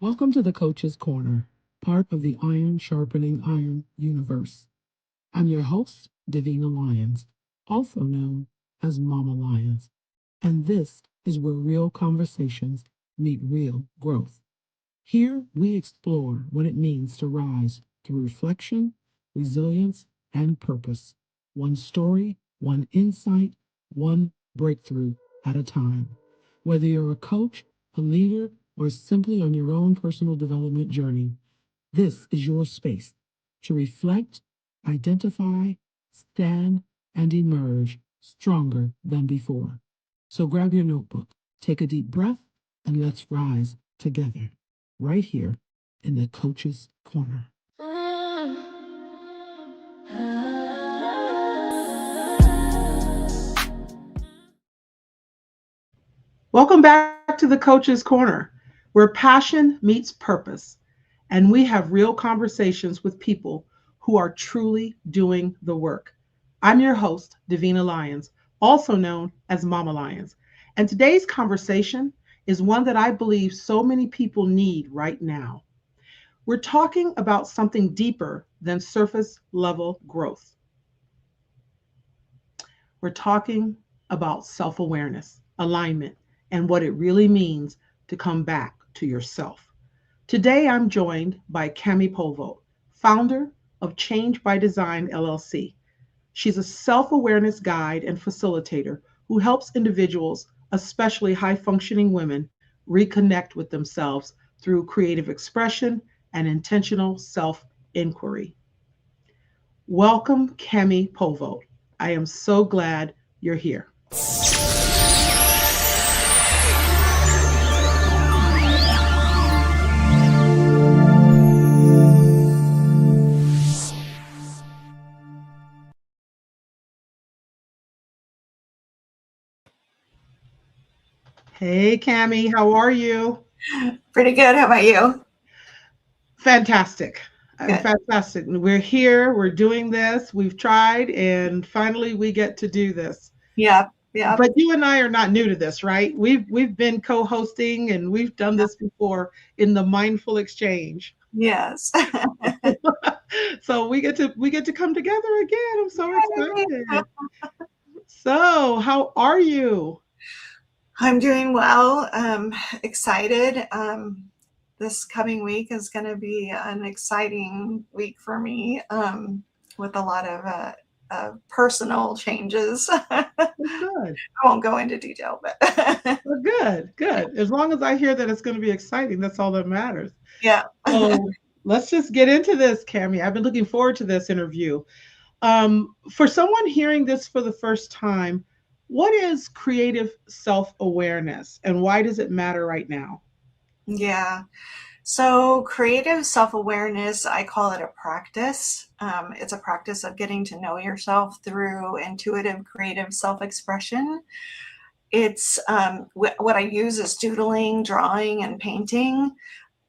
Welcome to the Coach's Corner, part of the Iron Sharpening Iron universe. I'm your host, Davina Lyons, also known as Mama Lyons, and this is where real conversations meet real growth. Here we explore what it means to rise through reflection, resilience, and purpose. One story, one insight, one breakthrough at a time. Whether you're a coach, a leader, or simply on your own personal development journey, this is your space to reflect, identify, stand, and emerge stronger than before. So grab your notebook, take a deep breath, and let's rise together right here in the Coach's Corner. Welcome back to the Coach's Corner, where passion meets purpose, and we have real conversations with people who are truly doing the work. I'm your host, Davina Lyons, also known as Mama Lyons, and today's conversation is one that I believe so many people need right now. We're talking about something deeper than surface level growth. We're talking about self awareness, alignment, and what it really means to come back to yourself. Today, I'm joined by Kami Pollvogt, founder of Change by Design LLC. She's a self awareness guide and facilitator who helps individuals, especially high functioning women, reconnect with themselves through creative expression and intentional self inquiry. Welcome, Kami Pollvogt. I am so glad you're here. Hey, Kami, how are you? Pretty good. How about you? Fantastic. Good. Fantastic. We're here, we're doing this, we've tried, and finally we get to do this. Yep. Yep. But you and I are not new to this, right? We've been co-hosting and we've done this before in the mindful exchange. Yes. So we get to come together again. I'm so excited. So, how are you? I'm doing well. Excited. This coming week is going to be an exciting week for me with a lot of personal changes. I Good. won't go into detail, but Well, good, good. As long as I hear that it's going to be exciting, that's all that matters. yeah. So let's just get into this, Cami. I've been looking forward to this interview. For someone hearing this for the first time, what is creative self awareness and why does it matter right now? Yeah. So, creative self awareness, I call it a practice. It's a practice of getting to know yourself through intuitive, creative self expression. It's what I use is doodling, drawing, and painting,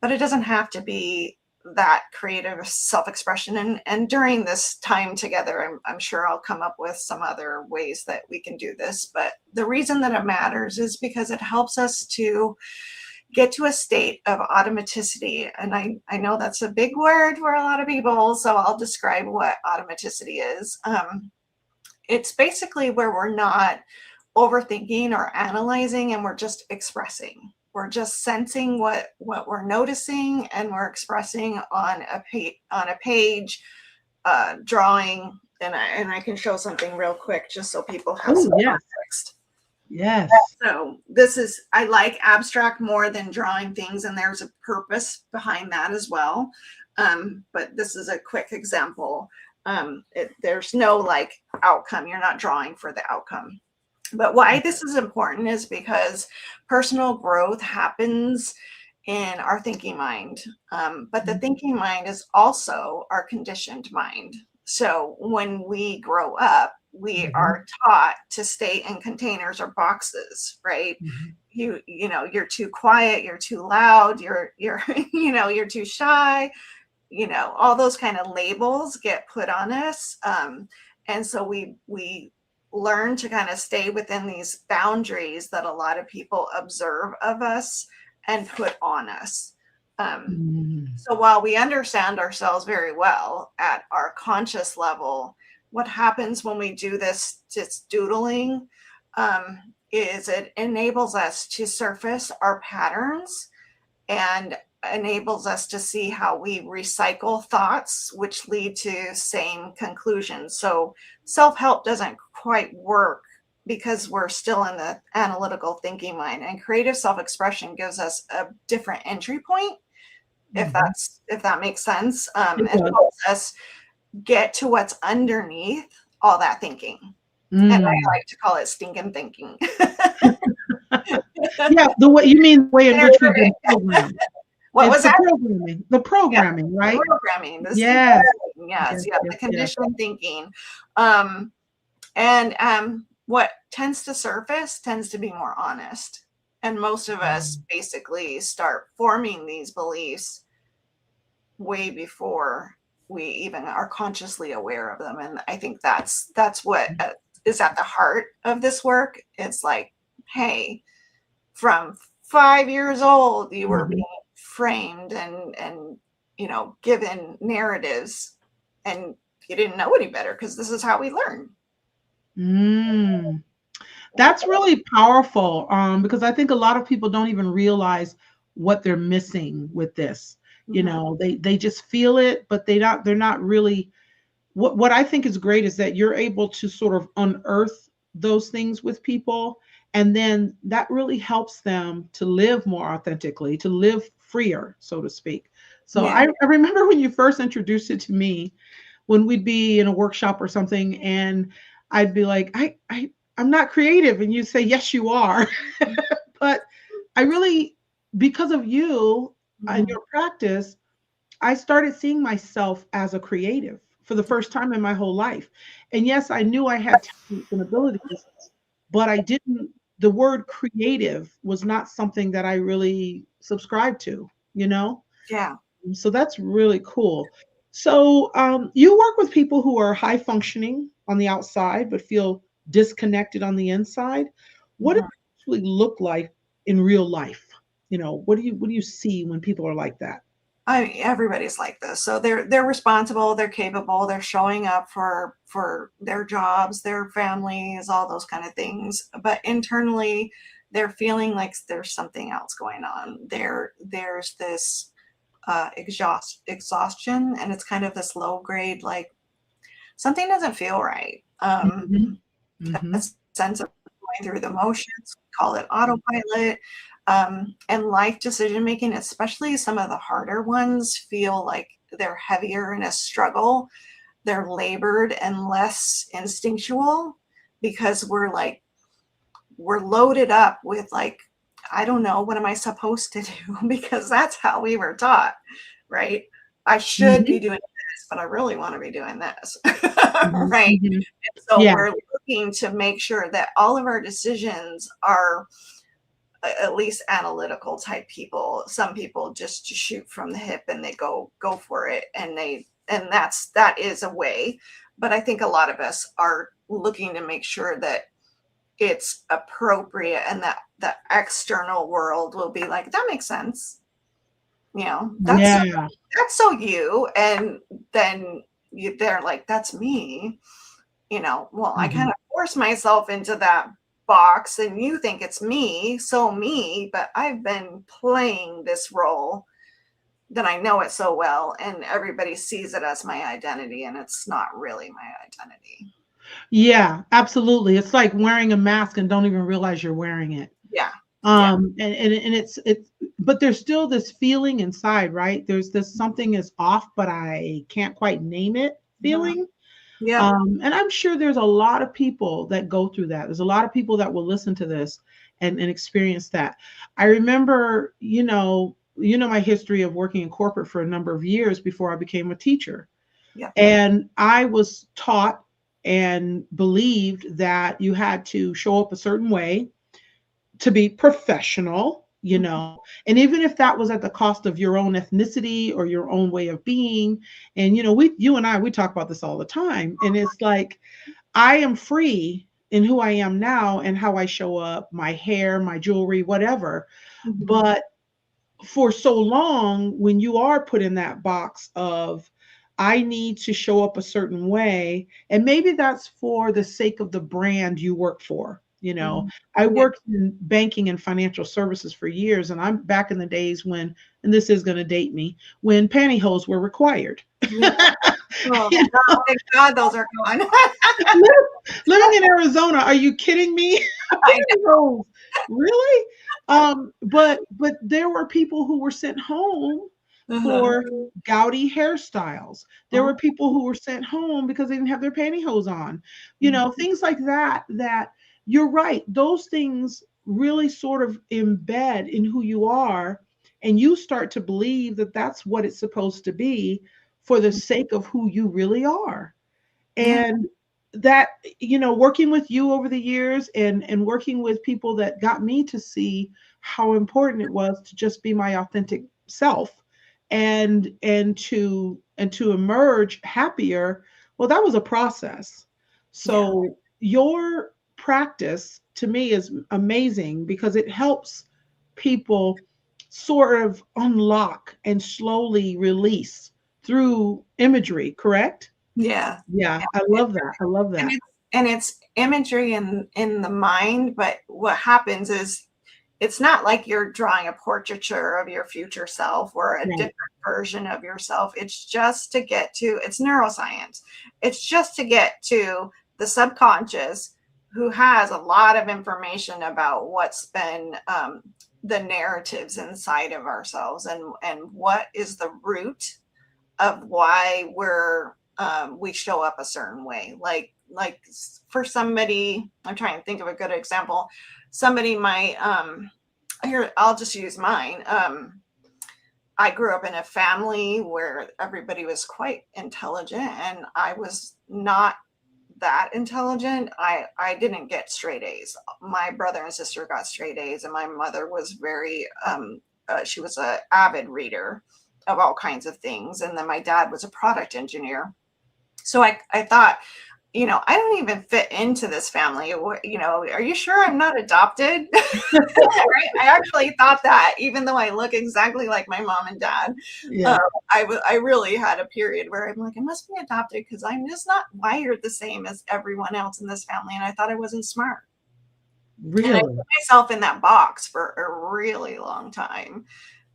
but it doesn't have to be that creative self expression. And during this time together, I'm sure I'll come up with some other ways that we can do this. But the reason that it matters is because it helps us to get to a state of automaticity. And I know that's a big word for a lot of people, so I'll describe what automaticity is. It's basically where we're not overthinking or analyzing and we're just expressing. We're just sensing what we're noticing and we're expressing on a page, drawing, and I can show something real quick just so people have Oh, some yes, context. yes. So this is, I like abstract more than drawing things, and there's a purpose behind that as well. But this is a quick example. There's no like outcome. You're not drawing for the outcome. But why this is important is because personal growth happens in our thinking mind. But the thinking mind is also our conditioned mind. So when we grow up, we Mhm, are taught to stay in containers or boxes, right? mhm. You're too quiet, you're too loud, you're you're too shy, all those kind of labels get put on us. And so we learn to kind of stay within these boundaries that a lot of people observe of us and put on us. So while we understand ourselves very well at our conscious level, what happens when we do this just doodling is it enables us to surface our patterns and enables us to see how we recycle thoughts, which lead to same conclusions. So self-help doesn't quite work because we're still in the analytical thinking mind, and creative self-expression gives us a different entry point, if that makes sense. It helps us get to what's underneath all that thinking. And I like to call it stinking thinking. Yeah, the way you mean the way in which we've been programmed. What It's was that? The programming, right? Programming. Yes. The conditioned thinking. What tends to surface tends to be more honest. And most of us basically start forming these beliefs way before we even are consciously aware of them. And I think that's what is at the heart of this work. It's like, hey, from 5 years old, you were being framed and given narratives, and you didn't know any better because this is how we learn. That's really powerful, because I think a lot of people don't even realize what they're missing with this. They just feel it, but they're not really. What I think is great is that you're able to sort of unearth those things with people, and then that really helps them to live more authentically, to live freer, so to speak. So I remember when you first introduced it to me, when we'd be in a workshop or something, and I'd be like, I'm not creative, and you'd say, yes, you are. But I really, because of you and your practice, I started seeing myself as a creative for the first time in my whole life. And yes, I knew I had talents and abilities, but the word creative was not something that I really subscribed to, Yeah. So that's really cool. So you work with people who are high functioning on the outside, but feel disconnected on the inside. What does it actually look like in real life? What do you see when people are like that? Everybody's like this. So they're responsible, they're capable, they're showing up for their jobs, their families, all those kind of things. But internally, they're feeling like there's something else going on. There's this exhaustion, and it's kind of this low grade, like something doesn't feel right. A sense of going through the motions, call it autopilot. And life decision making, especially some of the harder ones, feel like they're heavier in a struggle. They're labored and less instinctual because we're loaded up with like, I don't know, what am I supposed to do? Because that's how we were taught, right? I should be doing this, but I really want to be doing this, right? And so we're looking to make sure that all of our decisions are at least analytical type people. Some people just shoot from the hip and they go for it, and that is a way. But I think a lot of us are looking to make sure that it's appropriate, and that the external world will be like, that makes sense. That's so you. And then they're like, that's me. Well, I kind of force myself into that box, and you think it's me, but I've been playing this role that I know it so well, and everybody sees it as my identity, and it's not really my identity. Yeah, absolutely. It's like wearing a mask and don't even realize you're wearing it. Yeah. And it's but there's still this feeling inside, right? There's this something is off, but I can't quite name it feeling. Yeah. And I'm sure there's a lot of people that go through that. There's a lot of people that will listen to this and experience that. I remember, my history of working in corporate for a number of years before I became a teacher. Yeah. And I was taught and believed that you had to show up a certain way to be professional, and even if that was at the cost of your own ethnicity or your own way of being. And you and I, we talk about this all the time, and it's like, I am free in who I am now and how I show up, my hair, my jewelry, whatever. But for so long, when you are put in that box of, I need to show up a certain way, and maybe that's for the sake of the brand you work for. You know, Mhm. I Yeah. worked in banking and financial services for years, and I'm back in the days when, and this is going to date me, when pantyhose were required. Yeah. Oh, You know, thank God those are gone. living in Arizona, are you kidding me? I Pantyhose, really? But there were people who were sent home know. Uh-huh. for gaudy hairstyles. There Oh. were people who were sent home because they didn't have their pantyhose on. You Mhm. know, things like that. That you're right. Those things really sort of embed in who you are, and you start to believe that that's what it's supposed to be for the sake of who you really are. Yeah. And that, you know, working with you over the years, and working with people that got me to see how important it was to just be my authentic self, and to emerge happier. Well, that was a process. Yeah. So your practice to me is amazing because it helps people sort of unlock and slowly release through imagery, correct? Yeah. Yeah, Yeah. I love that. I love And that. it's imagery in the mind, but what happens is it's not like you're drawing a portraiture of your future self or a Right. different version of yourself. It's just to get to, it's neuroscience. It's just to get to the subconscious, who has a lot of information about what's been the narratives inside of ourselves, and what is the root of why we show up a certain way. Like for somebody, I'm trying to think of a good example. Somebody might here, I'll just use mine. I grew up in a family where everybody was quite intelligent, and I was not that intelligent. I didn't get straight A's. My brother and sister got straight A's, and my mother was very she was an avid reader of all kinds of things, and then my dad was a product engineer. So I thought, I don't even fit into this family. Are you sure I'm not adopted? Right? I actually thought that, even though I look exactly like my mom and dad. Yeah. um, I really had a period where I'm like, I must be adopted because I'm just not wired the same as everyone else in this family. And I thought I wasn't smart. And I Really? put myself in that box for a really long time.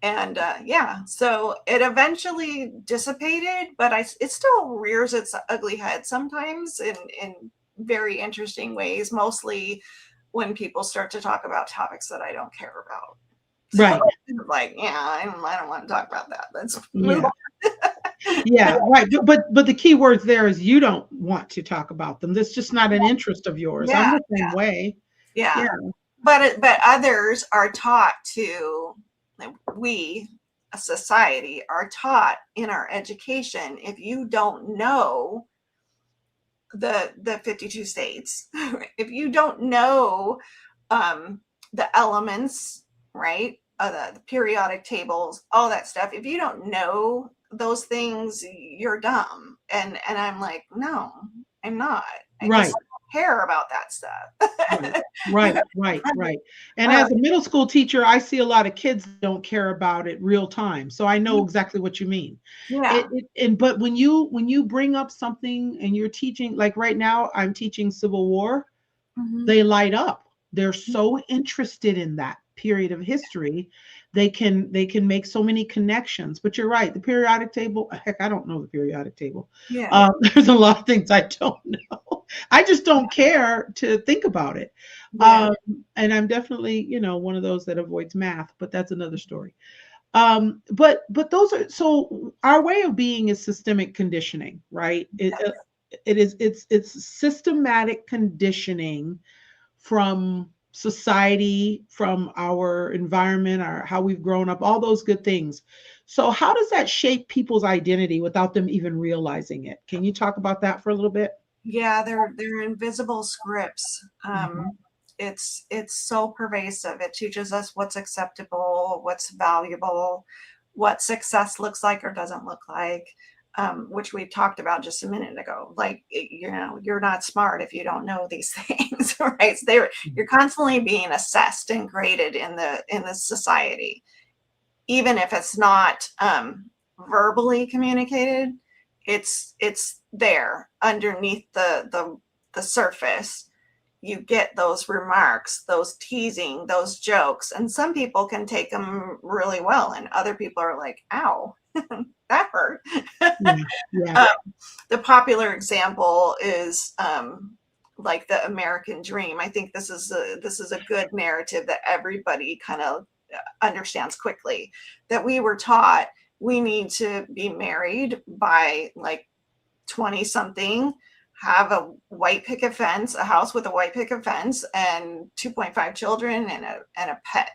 And yeah, so it eventually dissipated, but it still rears its ugly head sometimes in very interesting ways, mostly when people start to talk about topics that I don't care about. So Right. like, yeah, I don't want to talk about that. Let's move Yeah. on. Yeah, right. But the key words there is you don't want to talk about them. That's just not an interest of yours. I'm Yeah, the same way. yeah. Yeah. But others are taught to, we, a society, are taught in our education, if you don't know the 52 states, if you don't know the elements, right? The periodic tables, all that stuff. If you don't know those things, you're dumb. And I'm like, no, I'm not. I just Right. don't care about that Right. stuff. Right. And Uh, as a middle school teacher, I see a lot of kids that don't care about it real time. So I know exactly what you mean. yeah. But when you bring up something and you're teaching, like right now, I'm teaching Civil War, Mhm. they light up. They're so interested in that period of history. They can make so many connections. But you're right, the periodic table, heck, I don't know the periodic table. Yeah. There's a lot of things I don't know. I just don't care to think about it. Yeah. um, and I'm definitely, one of those that avoids math, but that's another story. But those are, so our way of being is systemic conditioning, right? It's systematic conditioning from society, from our environment, our how we've grown up, all those good things. So how does that shape people's identity without them even realizing it? Can you talk about that for a little bit? Yeah, they're invisible scripts. Mhm. It's so pervasive. It teaches us what's acceptable, what's valuable, what success looks like or doesn't look like, which we talked about just a minute ago. Like, you're not smart if you don't know these things, right? So you're constantly being assessed and graded in the society. even if it's not verbally communicated, it's there underneath the surface. You get those remarks, those teasing, those jokes, and some people can take them really well, and other people are like, "Ow, that hurt." Yeah. The popular example is like the American dream. I think this is a good narrative that everybody kind of understands quickly. That we were taught we need to be married by like 20 something, have a white picket fence, a house with a white picket fence, and 2.5 children and a pet.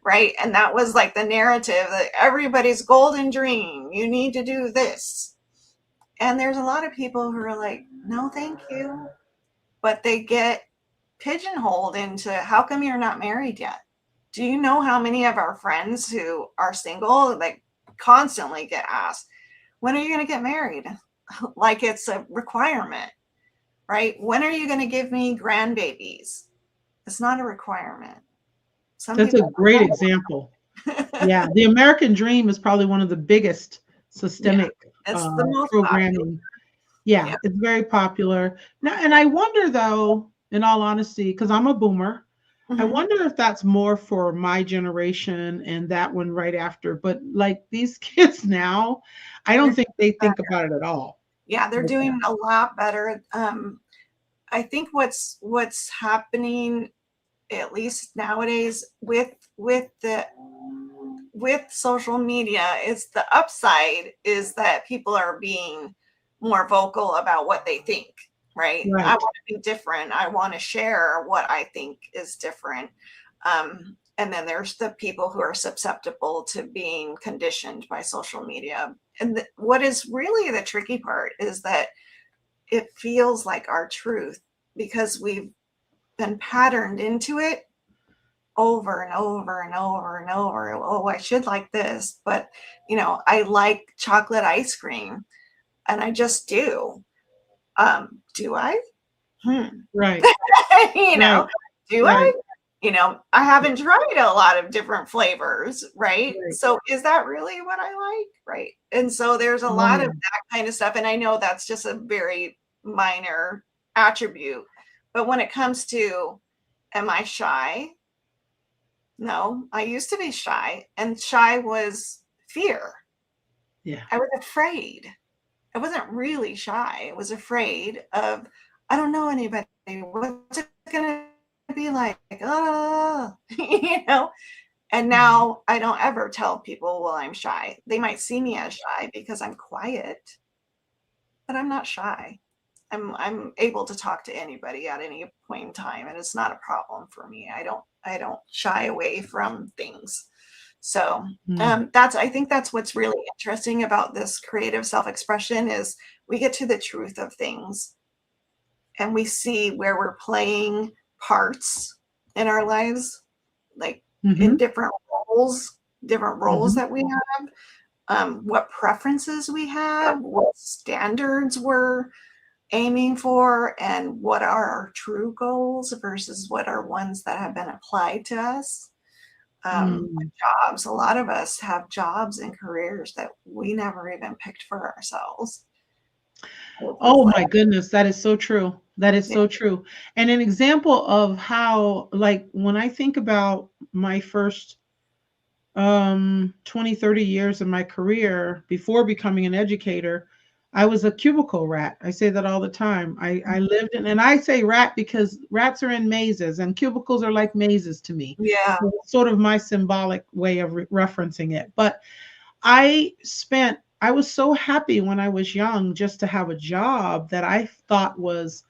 Right? And that was like the narrative that everybody's golden dream. You need to do this. And there's a lot of people who are like, no, thank you. But they get pigeonholed into, how come you're not married yet? Do you know how many of our friends who are single, like, constantly get asked, when are you going to get married? Like it's a requirement, right? When are you going to give me grandbabies? It's not a requirement. That's a great example. Yeah, the American dream is probably one of the biggest systemic it's the most programming. Yeah, it's very popular. Now, and I wonder though, in all honesty, because I'm a boomer, I wonder if that's more for my generation and that one right after. But like these kids now, I don't think they think about it at all. Yeah, they're doing a lot better. I think what's happening, at least nowadays, with social media, is the upside is that people are being more vocal about what they think, right? I want to be different. I want to share what I think is different. And then there's the people who are susceptible to being conditioned by social media. And what is really the tricky part is that it feels like our truth because we've been patterned into it over and over and over and over. Oh, I should like this, but I like chocolate ice cream and I just do. Do I? Right. Do I? I haven't tried a lot of different flavors, right? So is that really what I like? Right. And so there's a lot of that kind of stuff. And I know that's just a very minor attribute. But when it comes to, am I shy? No, I used to be shy, and shy was fear. Yeah. I was afraid. I wasn't really shy. I was afraid of, I don't know anybody. What's it going to be like? And now I don't ever tell people, well, I'm shy. They might see me as shy because I'm quiet, but I'm not shy. I'm able to talk to anybody at any point in time, and it's not a problem for me. I don't shy away from things. So I think that's what's really interesting about this creative self-expression is we get to the truth of things and we see where we're playing parts in our lives, like in different roles that we have, what preferences we have, what standards we're aiming for, and what are our true goals versus what are ones that have been applied to us. Jobs. A lot of us have jobs and careers that we never even picked for ourselves. Oh my goodness, that is so true. That is so true. And an example of how, like, when I think about my first 20, 30 years of my career before becoming an educator, I was a cubicle rat. I say that all the time. I lived in, and I say rat because rats are in mazes and cubicles are like mazes to me. Yeah. So it's sort of my symbolic way of referencing it. But I was so happy when I was young just to have a job that I thought was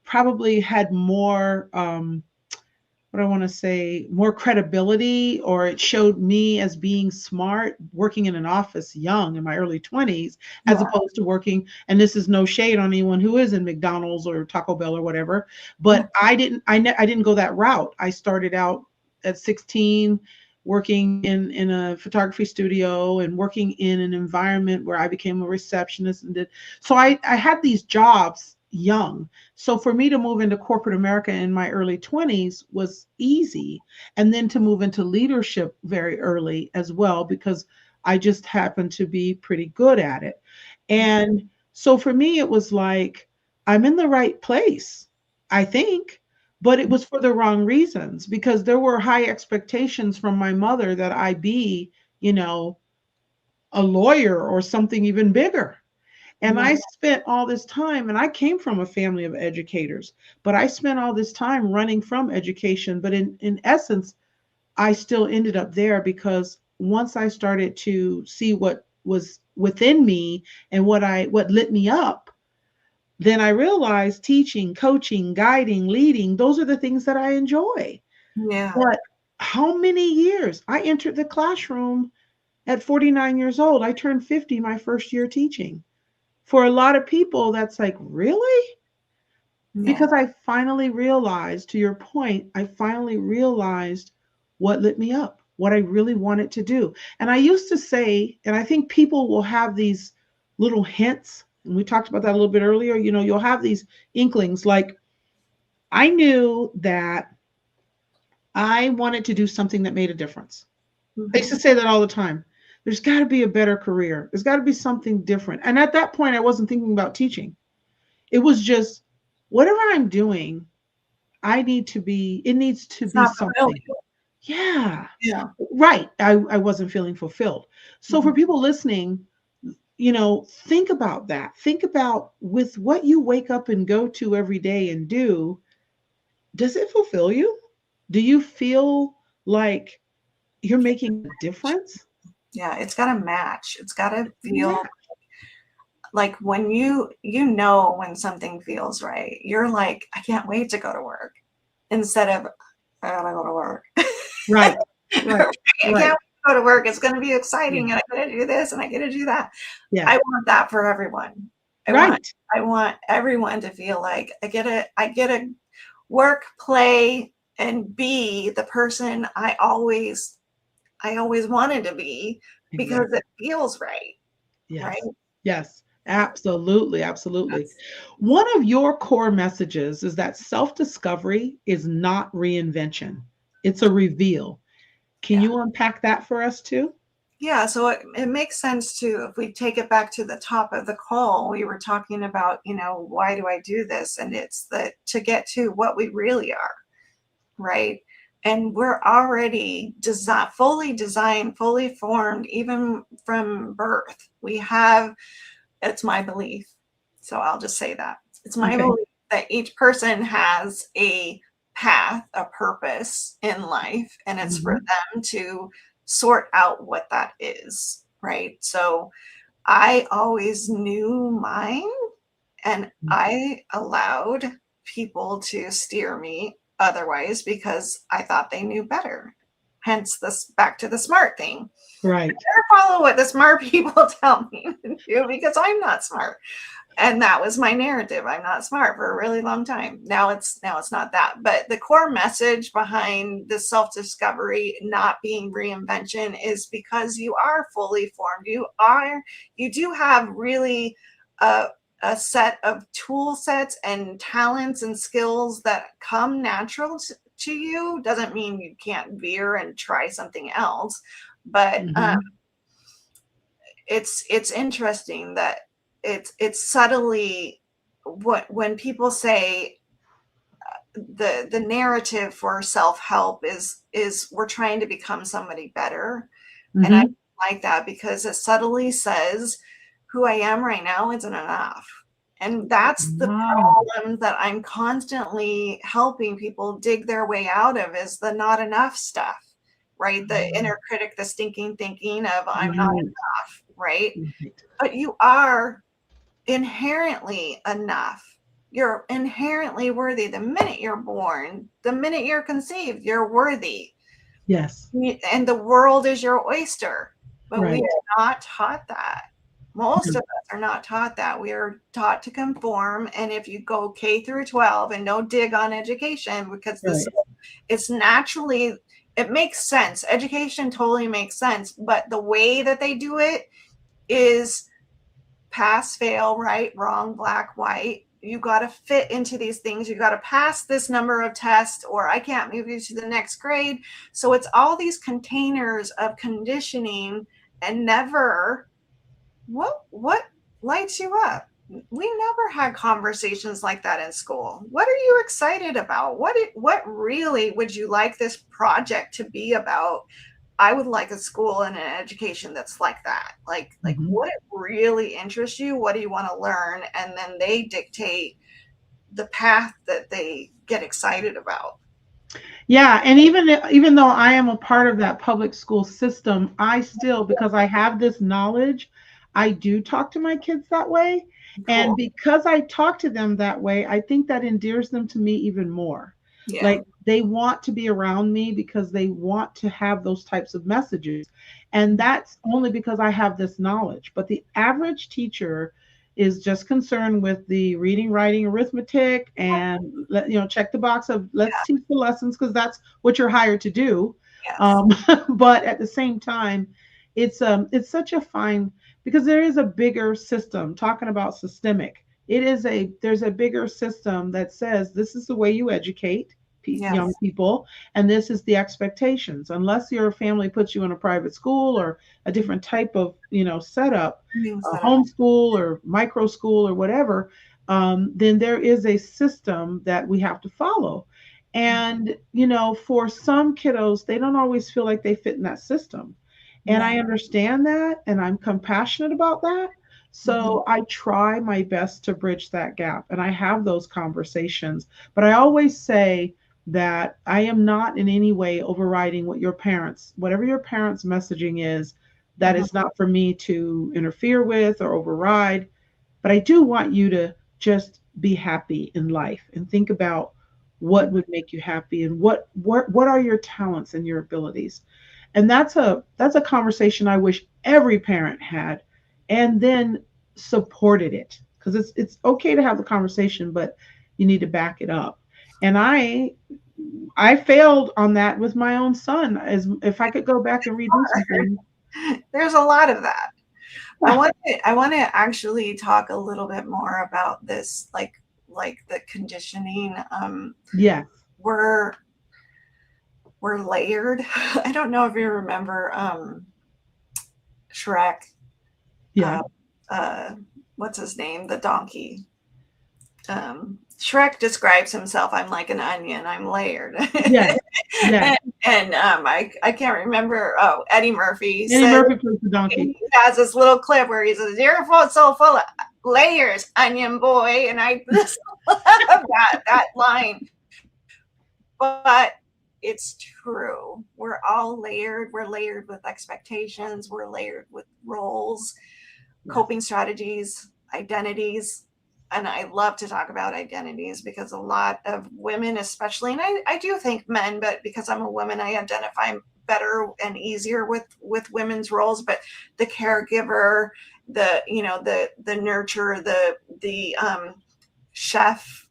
probably had more, what I want to say, more credibility, or it showed me as being smart working in an office young in my early 20s, as opposed to working, and this is no shade on anyone who is in McDonald's or Taco Bell or whatever, but I didn't go that route. I started out at 16 working in a photography studio and working in an environment where I became a receptionist so I had these jobs young. So for me to move into corporate America in my early 20s was easy. And then to move into leadership very early as well, because I just happened to be pretty good at it. And so for me, it was like, I'm in the right place, I think, but it was for the wrong reasons because there were high expectations from my mother that I be, you know, a lawyer or something even bigger. And Yeah. I spent all this time, and I came from a family of educators, but I spent all this time running from education. But in essence, I still ended up there because once I started to see what was within me and what lit me up, then I realized teaching, coaching, guiding, leading, those are the things that I enjoy. Yeah. But how many years? I entered the classroom at 49 years old. I turned 50 my first year teaching. For a lot of people, that's like, really? Yeah. Because I finally realized, to your point, I finally realized what lit me up, what I really wanted to do. And I used to say, and I think people will have these little hints, and we talked about that a little bit earlier, you know, you'll have these inklings like, I knew that I wanted to do something that made a difference. I used Mhm. to say that all the time. There's got to be a better career. There's got to be something different. And at that point, I wasn't thinking about teaching. It was just whatever I'm doing, it needs to It's be not fulfilling. something. Yeah, Yeah. right. I wasn't feeling fulfilled. So for Mhm. people listening, you know, think about that. Think about with what you wake up and go to every day and do, does it fulfill you? Do you feel like you're making a difference? Yeah. It's got to match. It's got to Yeah. feel like when you know when something feels right. You're like, I can't wait to go to work instead of I gotta go to work. Right. Right. I can't Right. wait to go to work. It's going to be Yeah. exciting, and I got to do this, and I got to do that. Yeah. I want that for everyone. I want Right. I want everyone to feel like I get to work, play, and be the person I always wanted to be because Exactly. it feels right, right? Yes. Yes. Absolutely. Absolutely. That's One of your core messages is that self discovery is not reinvention, it's a reveal. Can yeah. you unpack that for us too? Yeah, so it makes sense to if we take it back to the top of the call, we were talking about, why do I do this? And it's that to get to what we really are, right? And we're already fully designed, fully formed, even from birth. It's my belief. So I'll just say that. It's my Okay. belief that each person has a path, a purpose in life, and it's for Mhm. them to sort out what that is, right? So I always knew mine and I allowed people to steer me otherwise because I thought they knew better. Hence this back to the smart thing. Right. I follow what the smart people tell me to do because I'm not smart. And that was my narrative. I'm not smart for a really long time. Now it's not that. But the core message behind the self-discovery not being reinvention is because you are fully formed. You do have really a set of tool sets and talents and skills that come natural to you. Doesn't mean you can't veer and try something else, but Mhm. it's interesting that it's subtly when people say the narrative for self-help is we're trying to become somebody better, and I Mhm. like that because it subtly says who I am right now isn't enough. And that's the Wow. problem that I'm constantly helping people dig their way out of is the not enough stuff, right? The inner critic, the stinking thinking of I'm not Right. enough, right? Right. But you are inherently enough. You're inherently worthy. The minute you're born, the minute you're conceived, you're worthy. Yes. And the world is your oyster. But we Right. are not taught that. Most of us are not taught that. We are taught to conform. And if you go K through 12 and no dig on education, because Right. it's naturally, it makes sense. Education totally makes sense. But the way that they do it is pass, fail, right, wrong, black, white. you got to fit into these things. You got to pass this number of tests, or I can't move you to the next grade. So it's all these containers of conditioning, and never what lights you up. We never had conversations like that in school. What are you excited about? What really would you like this project to be about? I would like a school and an education that's like that. Like what really interests you? What do you want to learn? And then they dictate the path that they get excited about. Yeah, and even though I am a part of that public school system, I still, because I have this knowledge, I do talk to my kids that way. And Cool. because I talk to them that way, I think that endears them to me even more. Yeah. Like they want to be around me because they want to have those types of messages. And that's only because I have this knowledge. But the average teacher is just concerned with the reading, writing, arithmetic, and check the box of let's teach the lessons because that's what you're hired to do. Yes. But at the same time, it's such a fine, because there is a bigger system talking about systemic. There's a bigger system that says this is the way you educate young people, and this is the expectations. Unless your family puts you in a private school or a different type of setup, homeschool or micro school or whatever, then there is a system that we have to follow. And for some kiddos, they don't always feel like they fit in that system. And I understand that, and I'm compassionate about that. So I try my best to bridge that gap, and I have those conversations. But I always say that I am not in any way overriding whatever your parents' messaging is, that is not for me to interfere with or override. But I do want you to just be happy in life and think about what would make you happy, and what are your talents and your abilities. And that's a conversation I wish every parent had, and then supported it, because it's okay to have the conversation, but you need to back it up. And I failed on that with my own son. As if I could go back and redo something. There's a lot of that. I want to actually talk a little bit more about this, like the conditioning. Yeah. We're layered. I don't know if you remember Shrek. Yeah. What's his name? The donkey. Shrek describes himself, I'm like an onion, I'm layered. Yeah. Yeah. and I can't remember. Oh, Eddie Murphy. Eddie Murphy plays the donkey. He has this little clip where he says, "You're so full of layers, onion boy." And I just love that line. But it's true. We're all layered. We're layered with expectations. We're layered with roles, coping strategies, identities. And I love to talk about identities, because a lot of women, especially, and I do think men, but because I'm a woman, I identify better and easier with women's roles. But the caregiver, the nurturer, the chef,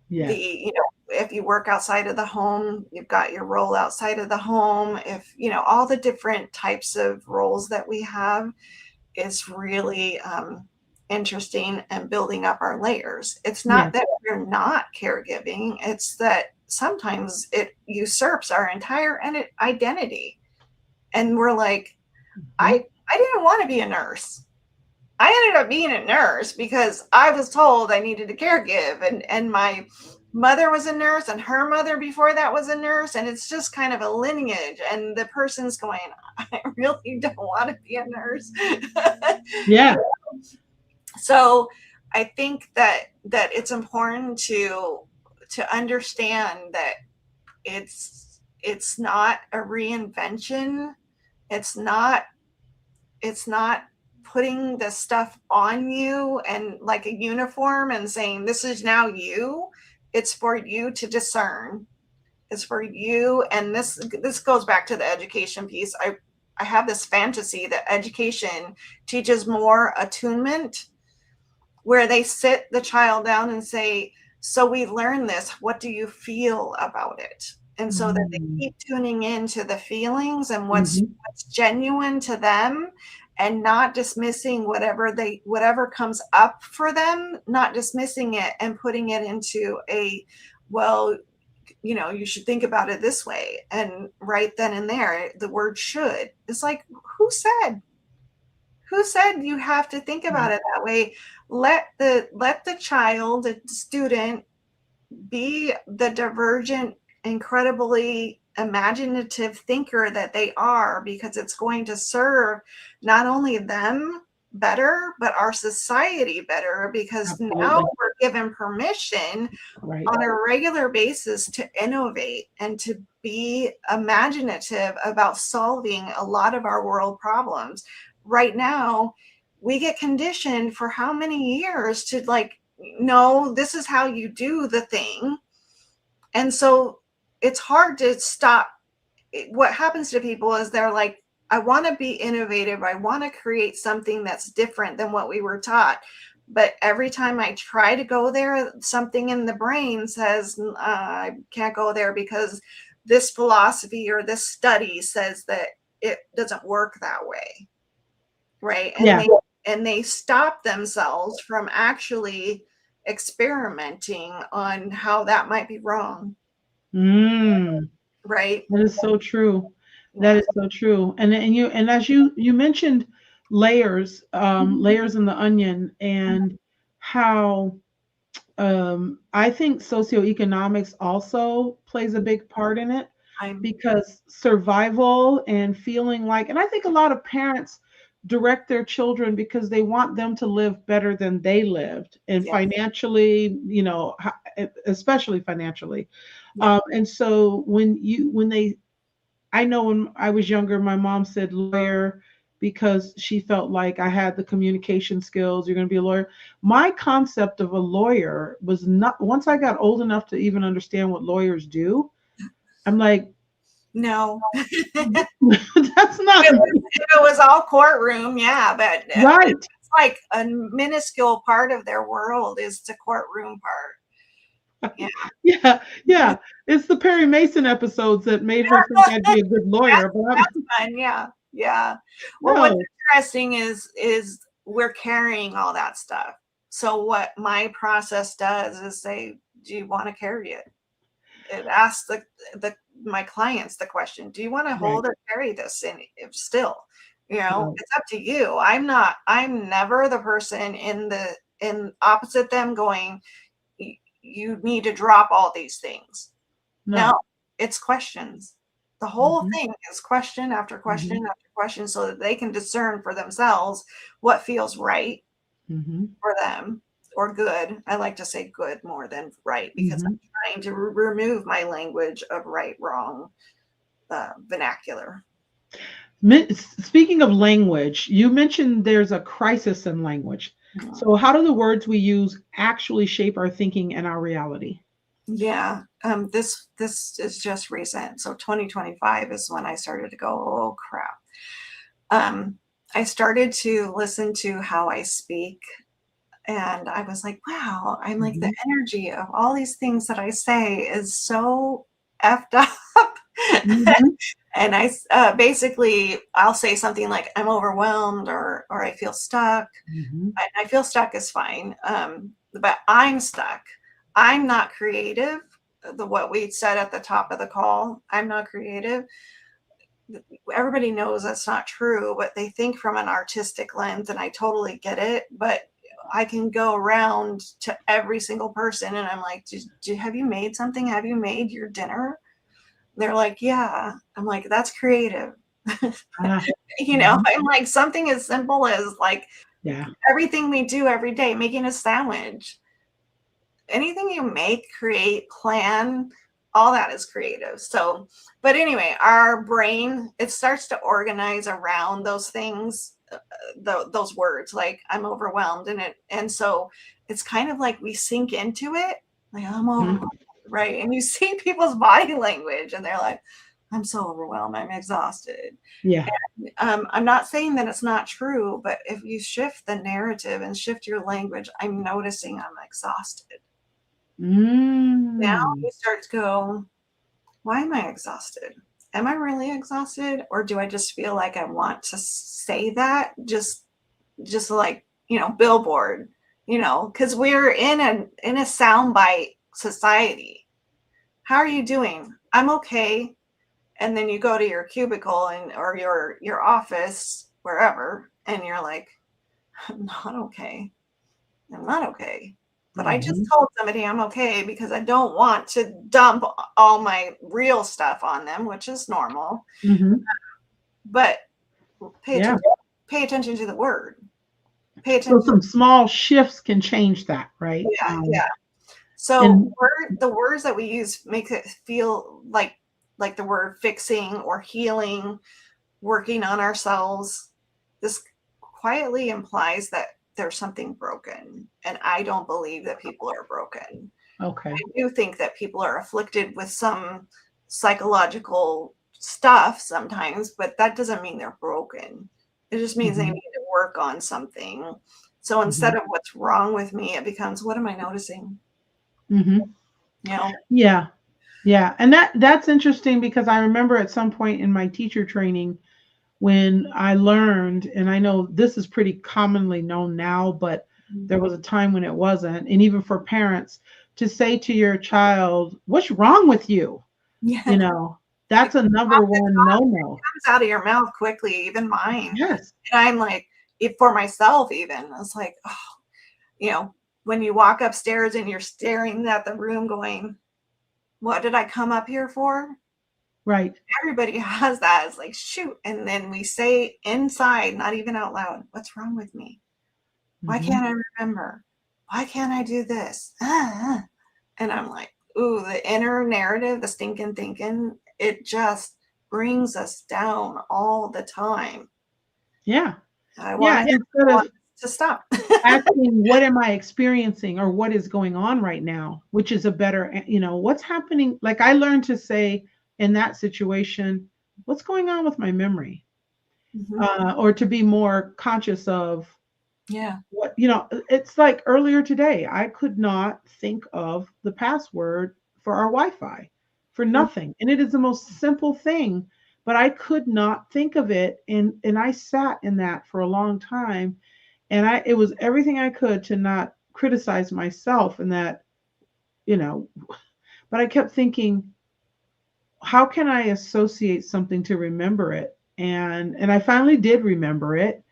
if you work outside of the home, you've got your role outside of the home. If all the different types of roles that we have is really interesting, and building up our layers. It's not that we're not caregiving, it's that sometimes it usurps our entire identity. And we're like, I didn't want to be a nurse. I ended up being a nurse because I was told I needed to caregive, and my mother was a nurse, and her mother before that was a nurse, and it's just kind of a lineage, and the person's going, I really don't want to be a nurse. Yeah. So I think that it's important to understand that it's not a reinvention. It's not putting the stuff on you and like a uniform and saying, this is now you. It's for you to discern. It's for you. And this goes back to the education piece. I have this fantasy that education teaches more attunement, where they sit the child down and say, so we learned this, what do you feel about it? And so that they keep tuning into the feelings and what's genuine to them. and not dismissing whatever comes up for them, not dismissing it and putting it into a, well, you should think about it this way. And right then and there, the word should, it's like, who said you have to think about it that way? Let the child, the student, be the divergent, incredibly imaginative thinker that they are, because it's going to serve not only them better, but our society better, because Absolutely. now we're given permission on a regular basis to innovate and to be imaginative about solving a lot of our world problems. Right now, we get conditioned for how many years to no, this is how you do the thing. And so it's hard to stop. What happens to people is they're like, I want to be innovative. I want to create something that's different than what we were taught. But every time I try to go there, something in the brain says, I can't go there because this philosophy or this study says that it doesn't work that way. Right. And they stop themselves from actually experimenting on how that might be wrong. Right. That is so true. That is so true. And as you mentioned layers, layers in the onion, and how I think socioeconomics also plays a big part in it, because survival and feeling like, and I think a lot of parents direct their children because they want them to live better than they lived, and financially, especially financially. And so I know when I was younger, my mom said lawyer because she felt like I had the communication skills. You're going to be a lawyer. My concept of a lawyer was not, once I got old enough to even understand what lawyers do, I'm like, no, that's not. If it was all courtroom, but right. It's like a minuscule part of their world is the courtroom part. Yeah. It's the Perry Mason episodes that made her think I'd be a good lawyer. That's fun. Yeah. Well, No. what's interesting is we're carrying all that stuff. So what my process does is say, do you want to carry it? It asks my clients the question, do you want to hold or carry this? And if still, it's up to you. I'm never the person in opposite them going, you need to drop all these things. No, it's questions. The whole thing is question after question after question, so that they can discern for themselves what feels right for them, or good. I like to say good more than right, because I'm trying to remove my language of right, wrong, vernacular. Speaking of language, you mentioned there's a crisis in language. So how do the words we use actually shape our thinking and our reality? Yeah, this is just recent. So 2025 is when I started to go, oh crap. I started to listen to how I speak, and I was like, wow, I'm like, the energy of all these things that I say is so effed up. And I basically, I'll say something like, I'm overwhelmed, or I feel stuck. I feel stuck is fine. But I'm stuck. I'm not creative. What we said at the top of the call, I'm not creative. Everybody knows that's not true, but they think from an artistic lens, and I totally get it. But I can go around to every single person and I'm like, have you made something? Have you made your dinner? They're like, yeah. I'm like, that's creative. I'm like, something as simple as everything we do every day, making a sandwich. Anything you make, create, plan, all that is creative. So, but anyway, our brain, it starts to organize around those things, those words, like I'm overwhelmed, and so it's kind of like we sink into it, like I'm overwhelmed, right? And you see people's body language, and they're like, I'm so overwhelmed, I'm exhausted. And, I'm not saying that it's not true, but if you shift the narrative and shift your language, I'm noticing I'm exhausted. Now you start to go, why am I exhausted? am I really exhausted, or do I just feel like I want to say that just like, billboard, because we're in a soundbite society. How are you doing? I'm okay. And then you go to your cubicle or your office, wherever, and you're like, I'm not okay. I'm not okay. But I just told somebody I'm okay because I don't want to dump all my real stuff on them, which is normal. Mm-hmm. But pay Yeah. attention. Pay attention to the word. Pay So attention. some small shifts can change that, right? Yeah. So the words that we use make it feel like the word fixing or healing, working on ourselves. This quietly implies that there's something broken. And I don't believe that people are broken. Okay. I do think that people are afflicted with some psychological stuff sometimes, but that doesn't mean they're broken. It just means they need to work on something. So instead of what's wrong with me, it becomes, what am I noticing? Yeah. Yeah. And that's interesting, because I remember at some point in my teacher training when I learned, and I know this is pretty commonly known now, but there was a time when it wasn't. And even for parents to say to your child, what's wrong with you? That's a number one no-no. It comes out of your mouth quickly, even mine. Yes. And I'm like, for myself, even, it's like, when you walk upstairs and you're staring at the room going, what did I come up here for? Right. Everybody has that. It's like, shoot. And then we say inside, not even out loud, what's wrong with me? Why can't I remember? Why can't I do this? And I'm like, ooh, the inner narrative, the stinking thinking, it just brings us down all the time. Yeah. I want to stop. Asking, what am I experiencing, or what is going on right now, which is a better, what's happening. Like I learned to say in that situation, what's going on with my memory? Or to be more conscious of what, it's like earlier today, I could not think of the password for our Wi-Fi for nothing. And it is the most simple thing, but I could not think of it. And I sat in that for a long time. And it was everything I could to not criticize myself in that, but I kept thinking, how can I associate something to remember it? And I finally did remember it.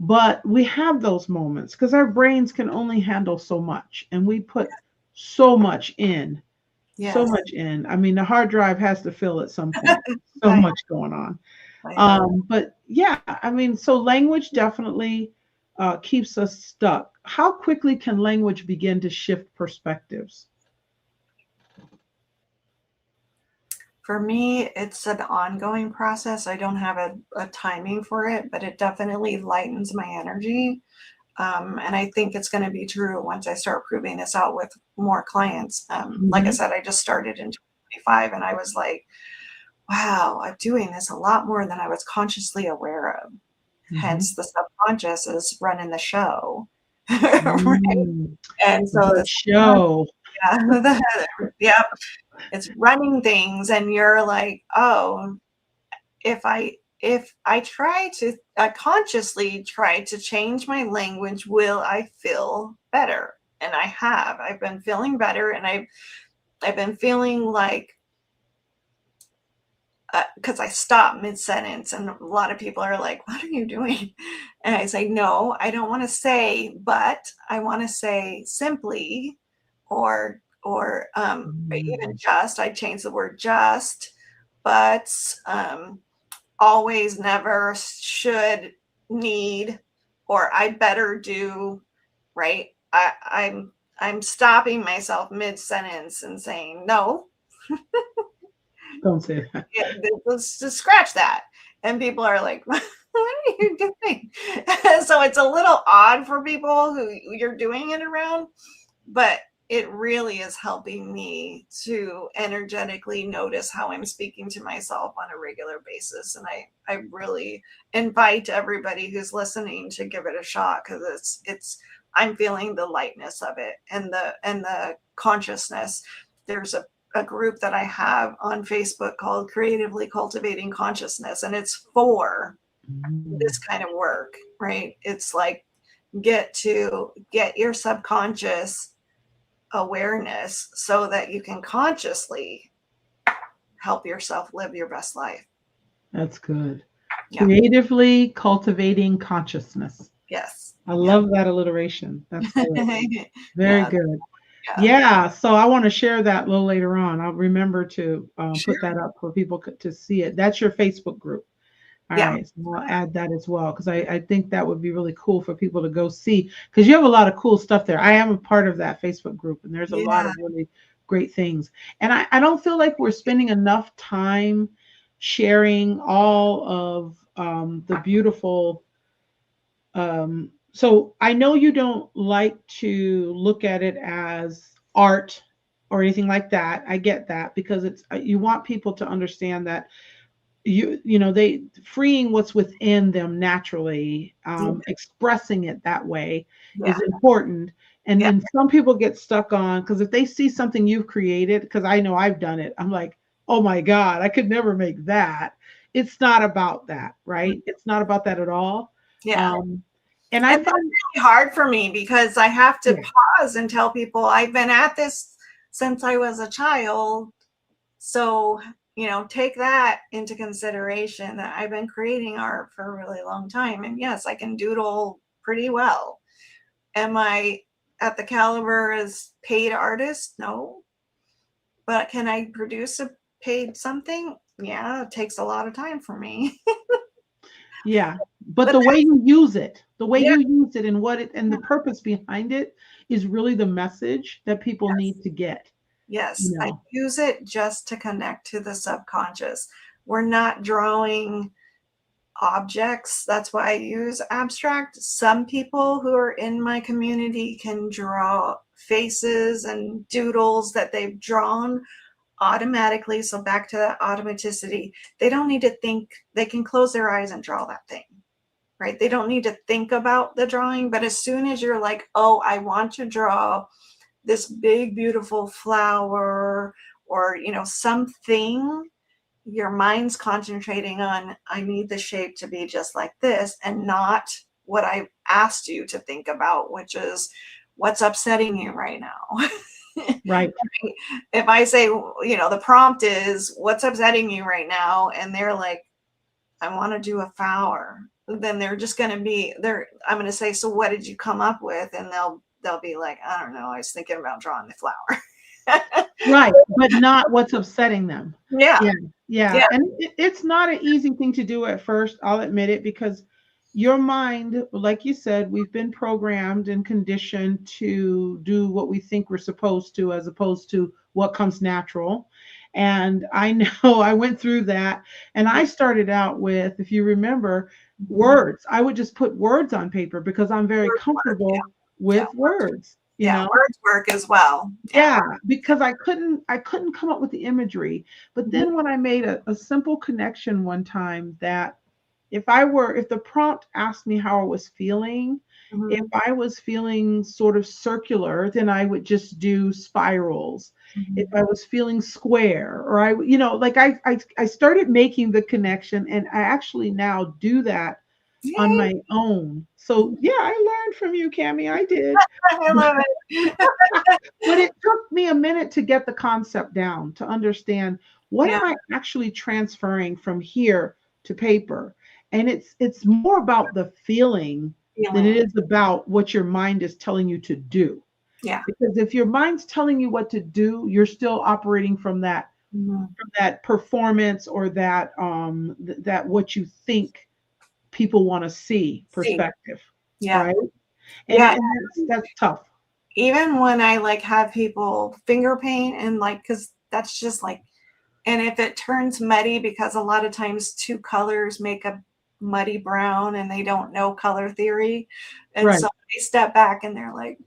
But we have those moments because our brains can only handle so much, and we put so much in. So much in. I mean, the hard drive has to fill at some point. So much going on. But yeah, I mean, so language definitely keeps us stuck. How quickly can language begin to shift perspectives? For me, it's an ongoing process. I don't have a timing for it, but it definitely lightens my energy. And I think it's going to be true once I start proving this out with more clients. Like I said, I just started in 2025, and I was like, wow, I'm doing this a lot more than I was consciously aware of. Hence, the subconscious is running the show. Right? And so the show. Yeah, it's running things, and you're like, oh, if I consciously try to change my language, will I feel better? And I have. I've been feeling better, and I've been feeling like, because I stop mid-sentence, and a lot of people are like, what are you doing? And I say, no, I don't want to say, but I want to say simply, or even just. I change the word just, but always, never, should, need, or I better do, right? I'm stopping myself mid-sentence and saying, no. Don't say that. Yeah, let's just scratch that. And people are like, what are you doing? So it's a little odd for people who you're doing it around, but it really is helping me to energetically notice how I'm speaking to myself on a regular basis. And I really invite everybody who's listening to give it a shot, because I'm feeling the lightness of it and the consciousness. There's a group that I have on Facebook called Creatively Cultivating Consciousness, and it's for this kind of work, right? It's like get your subconscious awareness so that you can consciously help yourself live your best life. That's good. Yeah. Creatively cultivating consciousness. Yes. I love that alliteration. That's good. Very Yeah. good. Yeah. Yeah. So I want to share that a little later on. I'll remember to Sure. put that up for people to see it. That's your Facebook group. All Yeah. right. So I'll add that as well because I think that would be really cool for people to go see because you have a lot of cool stuff there. I am a part of that Facebook group and there's a lot Yeah. of really great things. And I don't feel like we're spending enough time sharing all of the beautiful so I know you don't like to look at it as art or anything like that. I get that because it's you want people to understand that they freeing what's within them naturally, expressing it that way Yeah. is important. And Yeah. then some people get stuck on because if they see something you've created, because I know I've done it, I'm like, oh my God, I could never make that. It's not about that, right? It's not about that at all. Yeah. And I And that's find really hard for me because I have to yeah. pause and tell people I've been at this since I was a child. So, take that into consideration that I've been creating art for a really long time. And yes, I can doodle pretty well. Am I at the caliber as paid artist? No. But can I produce a paid something? Yeah, it takes a lot of time for me. Yeah, but But the way you use it, yeah, and what it and the purpose behind it is really the message that people yes, need to get, you yes. I know. use it just to connect to the subconscious. We're not drawing objects. That's why I use abstract. Some people who are in my community can draw faces and doodles that they've drawn automatically. So back to that automaticity, they don't need to think, they can close their eyes and draw that thing, right? They don't need to think about the drawing. But as soon as you're like, oh, I want to draw this big, beautiful flower or, something, your mind's concentrating on, I need the shape to be just like this and not what I asked you to think about, which is what's upsetting you right now. Right. If I say, the prompt is what's upsetting you right now, and they're like, I want to do a flower, then they're just going to be there. I'm going to say, so what did you come up with? And they'll be like, I don't know. I was thinking about drawing the flower. Right, but not what's upsetting them. Yeah. Yeah, yeah, Yeah. and it's not an easy thing to do at first, I'll admit it, because your mind, like you said, we've been programmed and conditioned to do what we think we're supposed to as opposed to what comes natural. And I know I went through that, and I started out with, if you remember, words. I would just put words on paper because I'm very Words work. comfortable Yeah. with words, you Yeah. know? Words work as well. Yeah, because I couldn't come up with the imagery. But Mhm. then when I made a simple connection one time that if the prompt asked me how I was feeling, if Mhm. I was feeling sort of circular, then I would just do spirals. If Mhm. I was feeling square, or like I started making the connection, and I actually now do that on Yay. my own. So yeah, I learned from you, Cami. I did. I love it. But it took me a minute to get the concept down, to understand what Yeah. am I actually transferring from here to paper. And it's more about the feeling than it Feeling. is about what your mind is telling you to do. Yeah. Because if your mind's telling you what to do, you're still operating Mhm. from that performance or that what you think people want to see See. perspective, Yeah. right? And Yeah. and that's tough. Even when I have people finger paint and because that's just and if it turns muddy, because a lot of times two colors make a muddy brown and they don't know color theory. And Right. so they step back and they're like,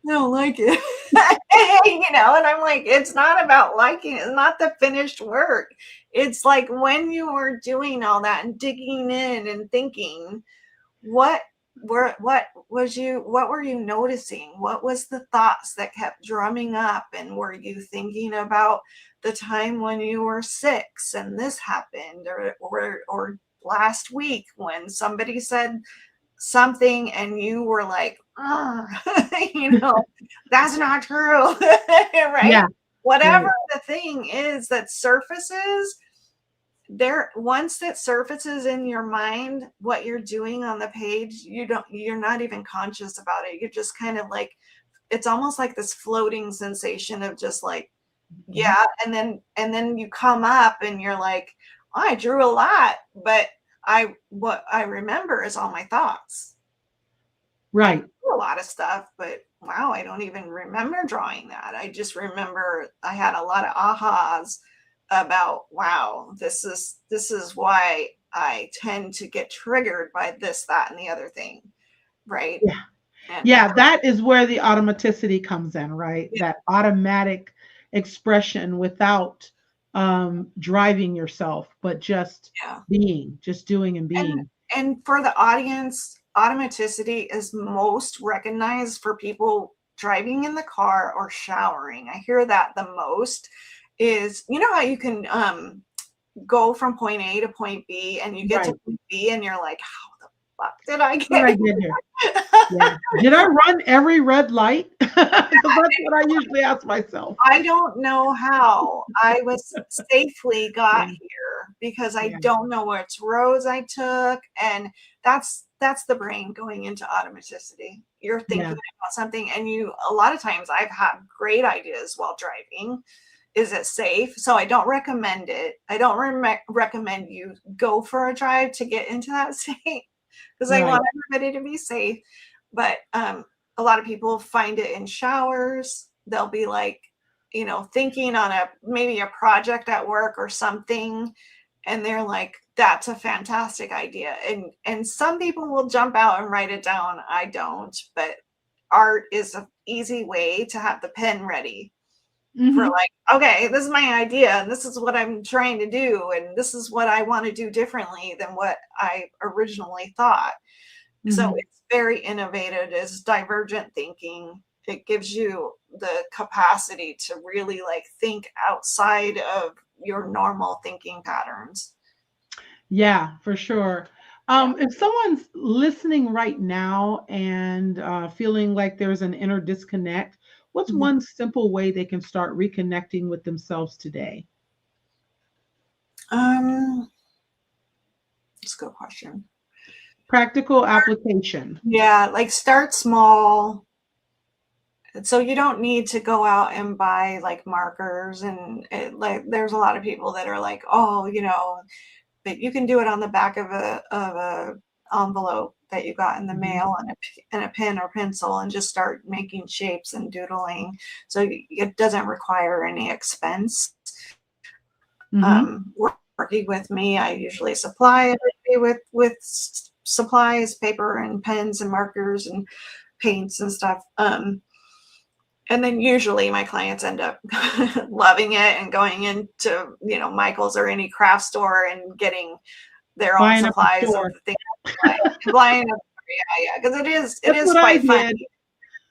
I don't like it. And I'm like, it's not about liking it. It's not the finished work. It's like when you were doing all that and digging in and thinking, what what were you noticing? What was the thoughts that kept drumming up? And were you thinking about the time when you were 6 and this happened, or last week when somebody said something and you were like, that's not true, right? Yeah. Whatever Right. the thing is that surfaces there, once it surfaces in your mind, what you're doing on the page, you're not even conscious about it. You're just kind of like, it's almost like this floating sensation of just like, Mhm. yeah. And then you come up and you're like, oh, I drew a lot, but what I remember is all my thoughts. I Right. drew a lot of stuff, but wow, I don't even remember drawing that. I just remember I had a lot of ahas about, wow, this is why I tend to get triggered by this, that, and the other thing, right? Yeah. And Yeah, that is where the automaticity comes in, right? yeah, That automatic expression without driving yourself, but just yeah. being, just doing and And being. and for the audience, automaticity is most recognized for people driving in the car or showering. I hear that the most is, how you can go from point A to point B and you get to Right. point B and you're like, how the fuck did I What did I get get here? here? Yeah. Did I run every red light? Because that's what I usually ask myself. I don't know how I was safely got Yeah. here because I Yeah. don't know which roads I took. And that's the brain going into automaticity. You're thinking Yeah. about something and a lot of times I've had great ideas while driving. Is it safe? So I don't recommend it. I don't recommend you go for a drive to get into that state because I Right. want everybody to be safe. But a lot of people find it in showers. They'll be like, thinking on maybe a project at work or something, and they're like, that's a fantastic idea. And some people will jump out and write it down. I don't, but art is an easy way to have the pen ready for Hmm. like, okay, this is my idea and this is what I'm trying to do and this is what I want to do differently than what I originally thought. So Hmm. it's very innovative. It's divergent thinking. It gives you the capacity to really like think outside of your normal thinking patterns. Yeah, for sure. Yeah. If someone's listening right now and feeling like there's an inner disconnect, what's Mhm. one simple way they can start reconnecting with themselves today? Um, that's a good question. Practical application. Yeah, like start small. So you don't need to go out and buy like markers and like there's a lot of people that are like, oh, but you can do it on the back of a envelope that you got in the Hmm. mail and a pen or pencil and just start making shapes and doodling. So it doesn't require any expense. Hmm. Working with me, I usually supply everybody with supplies, paper and pens and markers and paints and stuff. And then usually my clients end up loving it and going into, Michael's or any craft store and getting their own Buying up the supplies of store. the things they like. Buying up, yeah, because it That's is what I quite fun. did.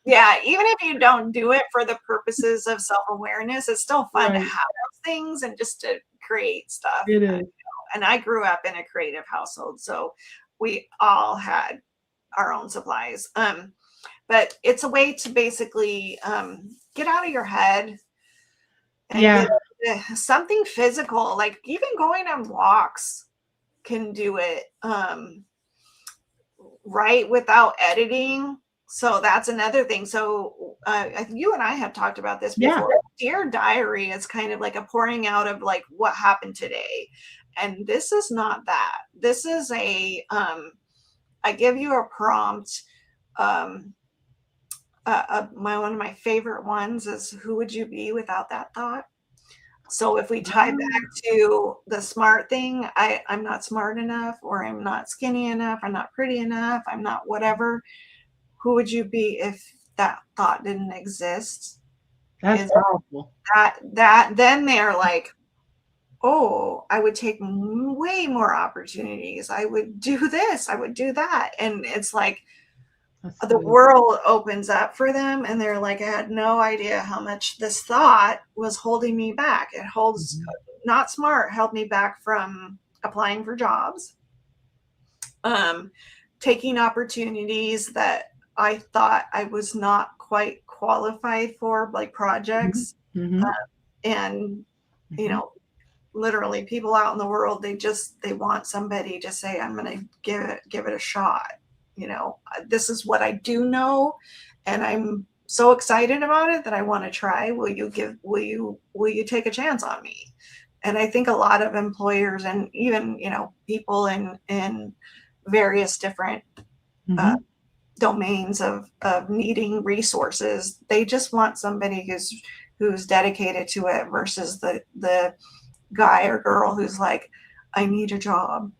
Yeah, even if you don't do it for the purposes of self-awareness, it's still fun to Right. have those things and just to create stuff. It is. And I grew up in a creative household, so we all had our own supplies. But it's a way to basically get out of your head and Yeah. get something physical, like even going on walks can do it right without editing. So that's another thing. So you and I have talked about this Yeah. before. Dear diary is kind of like a pouring out of like what happened today. And this is not that. This is I give you a prompt. Um, one of my favorite ones is who would you be without that thought? So if we tie back Ah, to the smart thing, I'm not smart enough, or I'm not skinny enough, I'm not pretty enough, I'm not whatever. Who would you be if that thought didn't exist? that's Is powerful. that then they're like, oh, I would take way more opportunities. I would do this, I would do that. And it's like That's the sweet. world opens up for them and they're like, I had no idea how much this thought was holding me back. It holds, not smart, held me back from applying for jobs, taking opportunities that I thought I was not quite qualified for, like projects. Mm-hmm. And, you know, literally people out in the world, they want somebody to say, I'm going to give it a shot. You know, this is what I do know. And I'm so excited about it that I want to try. Will you take a chance on me? And I think a lot of employers and even, you know, people in various different domains of needing resources, they just want somebody who's dedicated to it versus the guy or girl who's like, I need a job.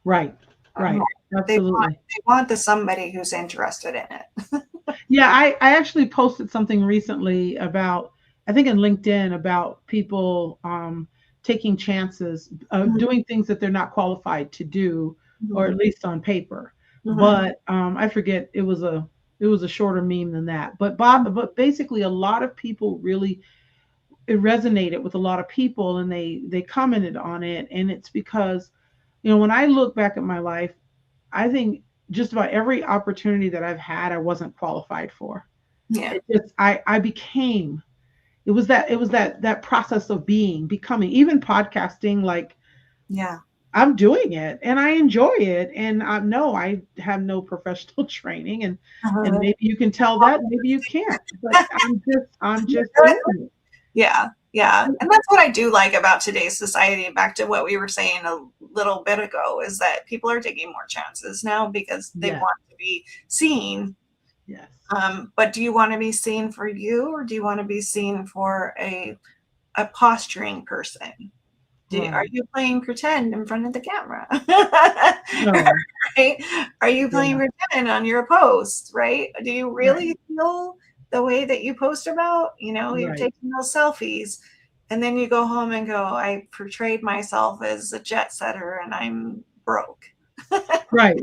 Right. Absolutely. They want the somebody who's interested in it. Yeah, I actually posted something recently about, I think in LinkedIn, about people taking chances of doing things that they're not qualified to do, or at least on paper. But I forget, it was a shorter meme than that. But basically, a lot of people really, it resonated with a lot of people, and they commented on it, and it's because, you know, when I look back at my life, I think just about every opportunity that I've had, I wasn't qualified for. Yeah. I became, it was that process of becoming, even podcasting, like, Yeah. I'm doing it and I enjoy it. And no, I have no professional training, and maybe you can tell that, maybe you can't, but I'm just doing it. Yeah. Yeah. And that's what I do like about today's society. Back to what we were saying a little bit ago, is that people are taking more chances now because they want to be seen. Yes. But do you want to be seen for you, or do you want to be seen for a posturing person? Are you playing pretend in front of the camera? No. Right? Are you playing pretend on your post? Right? Do you really feel the way that you post about? You know, you're taking those selfies, and then you go home and go, I portrayed myself as a jet setter and I'm broke. Right.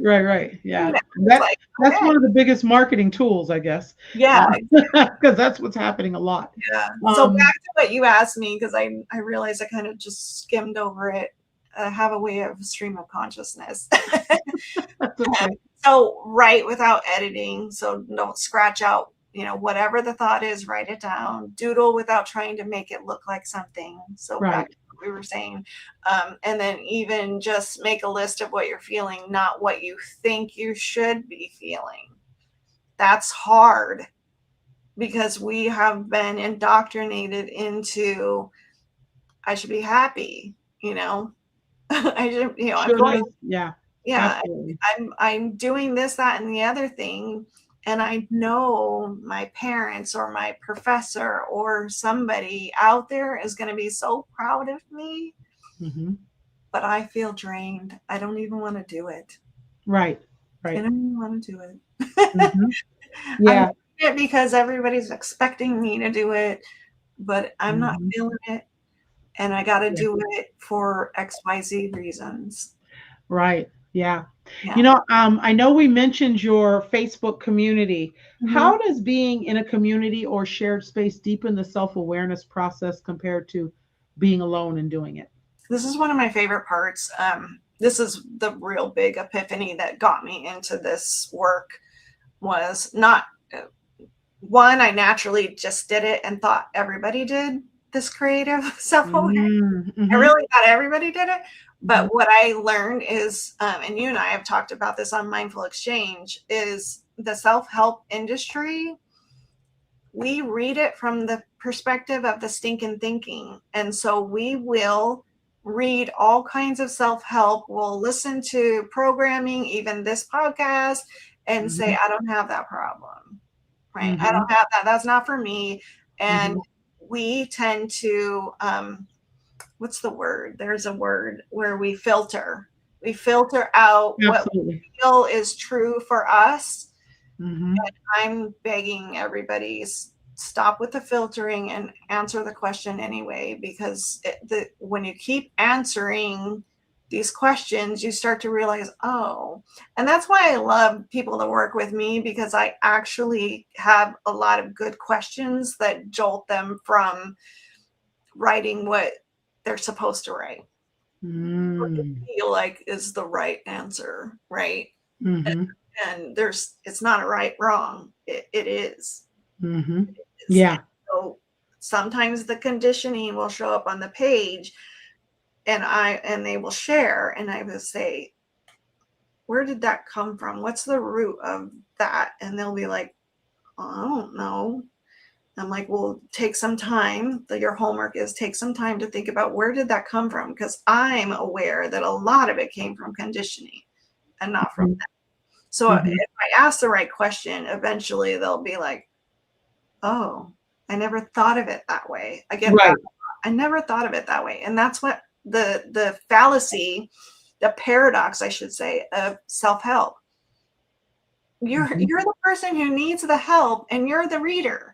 Yeah. That's one of the biggest marketing tools, I guess. Yeah. Because that's what's happening a lot. Yeah. So back to what you asked me, because I realized I kind of just skimmed over it. I have a way of stream of consciousness. That's okay. So write without editing. So don't scratch out, you know, whatever the thought is, write it down. Doodle without trying to make it look like something. So back to what we were saying. And then even just make a list of what you're feeling, not what you think you should be feeling. That's hard, because we have been indoctrinated into, I should be happy, you know. I should, you know, I'm doing this, that, and the other thing, and I know my parents or my professor or somebody out there is going to be so proud of me, but I feel drained. I don't even want to do it. Right. I don't even want to do it. Yeah. I'm doing it because everybody's expecting me to do it, but I'm not feeling it, and I got to do it for XYZ reasons. Right. Yeah. You know, I know we mentioned your Facebook community. How does being in a community or shared space deepen the self-awareness process compared to being alone and doing it? This is one of my favorite parts. This is the real big epiphany that got me into this work. Was not one, I naturally just did it and thought everybody did this creative self-awareness. I really thought everybody did it. But what I learned is, and you and I have talked about this on Mindful Exchange, is the self-help industry, we read it from the perspective of the stinking thinking. And so we will read all kinds of self-help. We'll listen to programming, even this podcast, and say, I don't have that problem, right? I don't have that. That's not for me. And we tend to, what's the word? There's a word where we filter. We filter out what we feel is true for us. And I'm begging everybody's stop with the filtering and answer the question anyway, because when you keep answering these questions, you start to realize, oh, and that's why I love people to work with me, because I actually have a lot of good questions that jolt them from writing what they're supposed to write. What they feel like is the right answer, right? And it's not a right, wrong. It is. Yeah. So sometimes the conditioning will show up on the page, and they will share, and I will say, where did that come from? What's the root of that? And they'll be like, oh, I don't know. I'm like, well, take some time. Your homework is take some time to think about, where did that come from? Because I'm aware that a lot of it came from conditioning and not from that. So if I ask the right question, eventually they'll be like, oh, I never thought of it that way. I get that. I never thought of it that way. And that's what the fallacy, the paradox, I should say, of self-help. You're the person who needs the help, and you're the reader.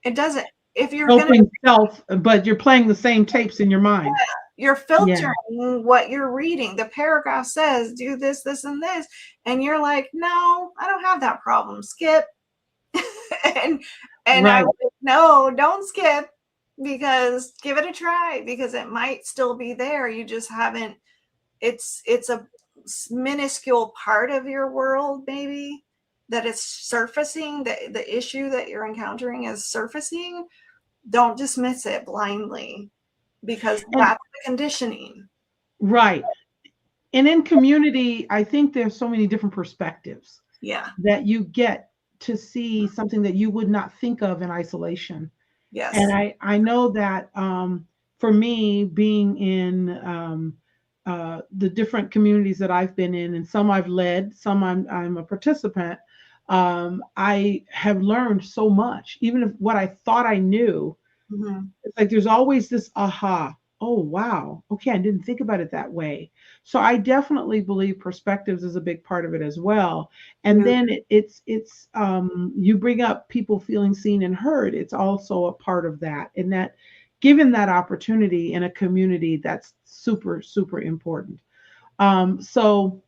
It doesn't, if you're helping self, but you're playing the same tapes in your mind. You're filtering what you're reading. The paragraph says, do this, this, and this. And you're like, no, I don't have that problem. Skip. and I was like, no, don't skip, because give it a try, because it might still be there. You just haven't, it's a minuscule part of your world, maybe, that it's surfacing, the issue that you're encountering is surfacing. Don't dismiss it blindly, because that's the conditioning. Right. And in community, I think there's so many different perspectives. Yeah. That you get to see something that you would not think of in isolation. Yes. And I know that for me, being in the different communities that I've been in, and some I've led, some I'm a participant, I have learned so much. Even if what I thought I knew, it's like there's always this aha. Oh, wow. Okay, I didn't think about it that way. So I definitely believe perspectives is a big part of it as well. And then it's you bring up people feeling seen and heard. It's also a part of that, and that given that opportunity in a community, that's super, super important. So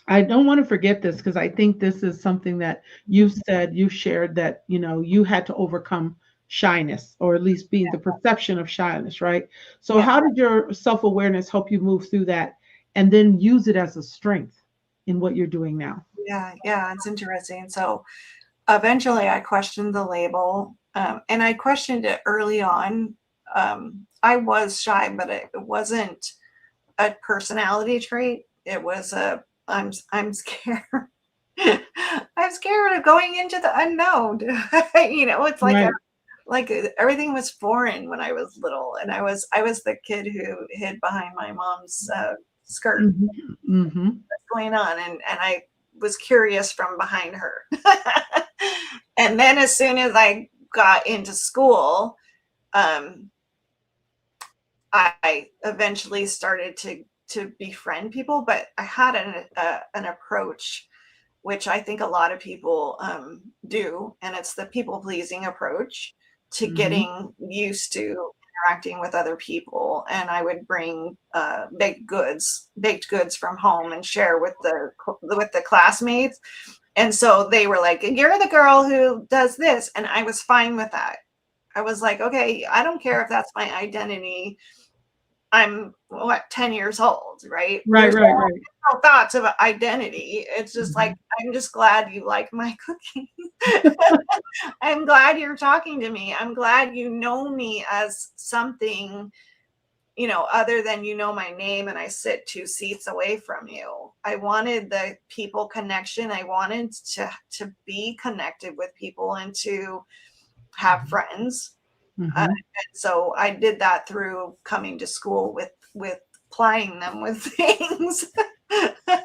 I don't want to forget this, because I think this is something that you've said, you've shared, that, you had to overcome shyness, or at least being the perception of shyness, right? So how did your self-awareness help you move through that and then use it as a strength in what you're doing now? Yeah, it's interesting. So eventually I questioned the label, and I questioned it early on. I was shy, but it wasn't a personality trait. It was I'm scared. I'm scared of going into the unknown. It's like like everything was foreign when I was little, and I was the kid who hid behind my mom's skirt. What's going on? And I was curious from behind her. And then as soon as I got into school, I eventually started to befriend people, but I had an approach, which I think a lot of people do, and it's the people pleasing approach to getting used to interacting with other people. And I would bring baked goods from home and share with the classmates. And so they were like, you're the girl who does this. And I was fine with that. I was like, okay, I don't care if that's my identity. I'm 10 years old, right? Right. No thoughts of identity. It's just like, I'm just glad you like my cookies. I'm glad you're talking to me. I'm glad you know me as something, other than my name and I sit 2 seats away from you. I wanted the people connection. I wanted to be connected with people and to have friends. And so I did that through coming to school with plying them with things.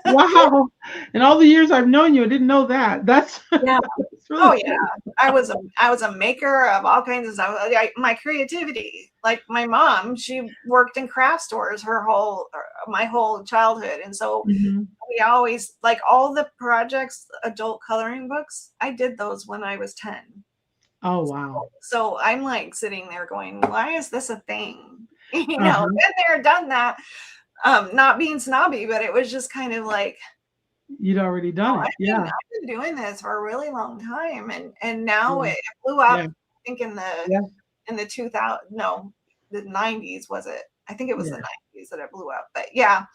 Wow. In all the years I've known you, I didn't know that. That's that's really cool. I was a maker of all kinds of stuff. My creativity, like my mom, she worked in craft stores my whole childhood. And so we always, like, all the projects, adult coloring books, I did those when I was 10. Oh, wow. So I'm like sitting there going, why is this a thing? You know, Uh-huh. been there, done that. Not being snobby, but it was just kind of like, You'd already done it. Yeah. I've been doing this for a really long time, and now Yeah. it blew up. Yeah. I think Yeah. in the 2000, no, the 90s was it? I think it was the Yeah. 90s that it blew up. But yeah.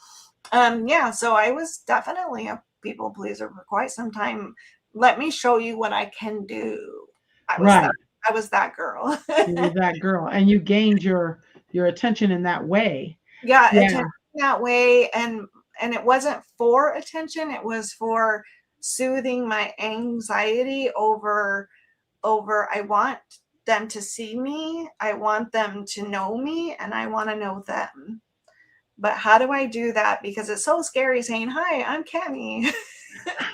So I was definitely a people pleaser for quite some time. Let me show you what I can do. I was Right. that I was that girl. You were that girl, and you gained your attention in that way. Yeah, Yeah. attention that way, and it wasn't for attention, it was for soothing my anxiety over I want them to see me, I want them to know me, and I want to know them. But how do I do that? Because it's so scary saying, "Hi, I'm Kami."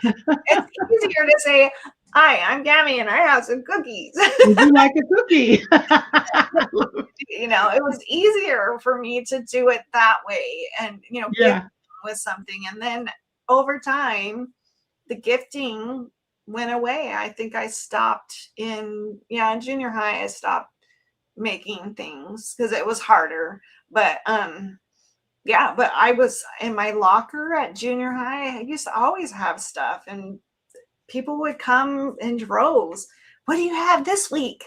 It's easier to say, "Hi, I'm Kami, and I have some cookies." Would you like a cookie? You know, it was easier for me to do it that way and, give Yeah. with something. And then over time, the gifting went away. I think I stopped in junior high, I stopped making things because it was harder. But yeah, but I was in my locker at junior high. I used to always have stuff, and people would come in droves. What do you have this week?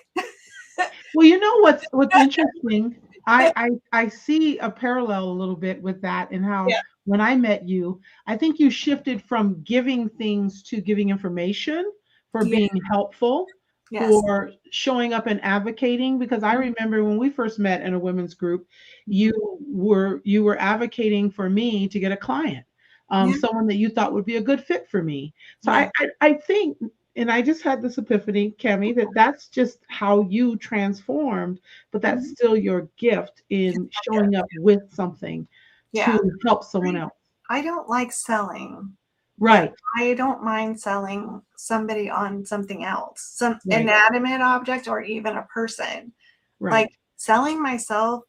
Well, you know what's interesting? I see a parallel a little bit with that and how Yeah. when I met you, I think you shifted from giving things to giving information, for Yeah. being helpful, Yes. for showing up and advocating. Because I remember when we first met in a women's group, you were advocating for me to get a client, Yeah. someone that you thought would be a good fit for me. So Yeah. I think, and I just had this epiphany, Kami, that that's just how you transformed, but that's Mhm. still your gift in showing up with something Yeah. to help someone else. I don't like selling, but Right, I don't mind selling somebody on something else, some right, inanimate object or even a person. Like right. selling myself,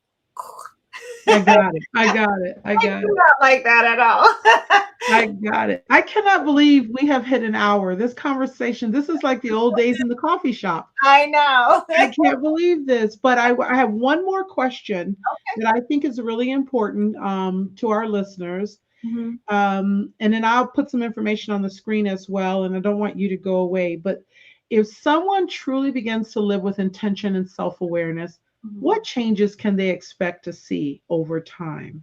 I got it. I got it. I I got do it. not like that at all. I got it. I cannot believe we have hit an hour. This conversation, this is like the old days in the coffee shop. I know. I can't believe this, but I have one more question that I think is really important to our listeners. Mhm. And then I'll put some information on the screen as well. And I don't want you to go away. But if someone truly begins to live with intention and self awareness, Mhm. what changes can they expect to see over time?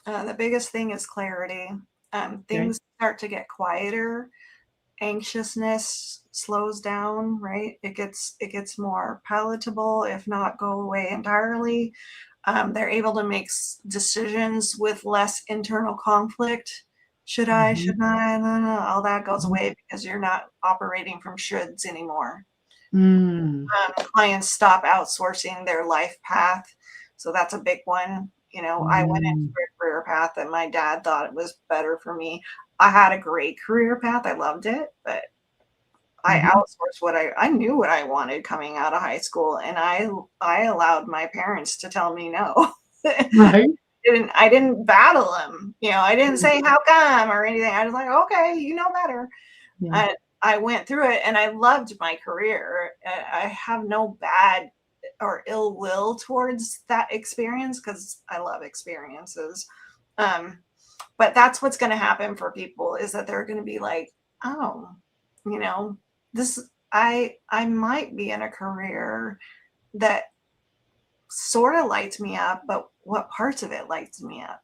The biggest thing is clarity. Okay. Things start to get quieter. Anxiousness slows down, right? It gets more palatable, if not go away entirely. They're able to make decisions with less internal conflict. Should I? Mhm. Should I? No, no, all that goes Mhm. away because you're not operating from shoulds anymore. Mm. Clients stop outsourcing their life path. So that's a big one. I went into Mm. a career path that my dad thought it was better for me. I had a great career path. I loved it, but I Mhm. outsourced I knew what I wanted coming out of high school, and I allowed my parents to tell me no. Right. I didn't battle them. I didn't say how come or anything. I was like, okay, you know better. Yeah. I went through it and I loved my career. I have no bad or ill will towards that experience because I love experiences. Um, but that's what's going to happen for people is that they're going to be like, oh, you know, this I might be in a career that sort of lights me up, but what parts of it lights me up?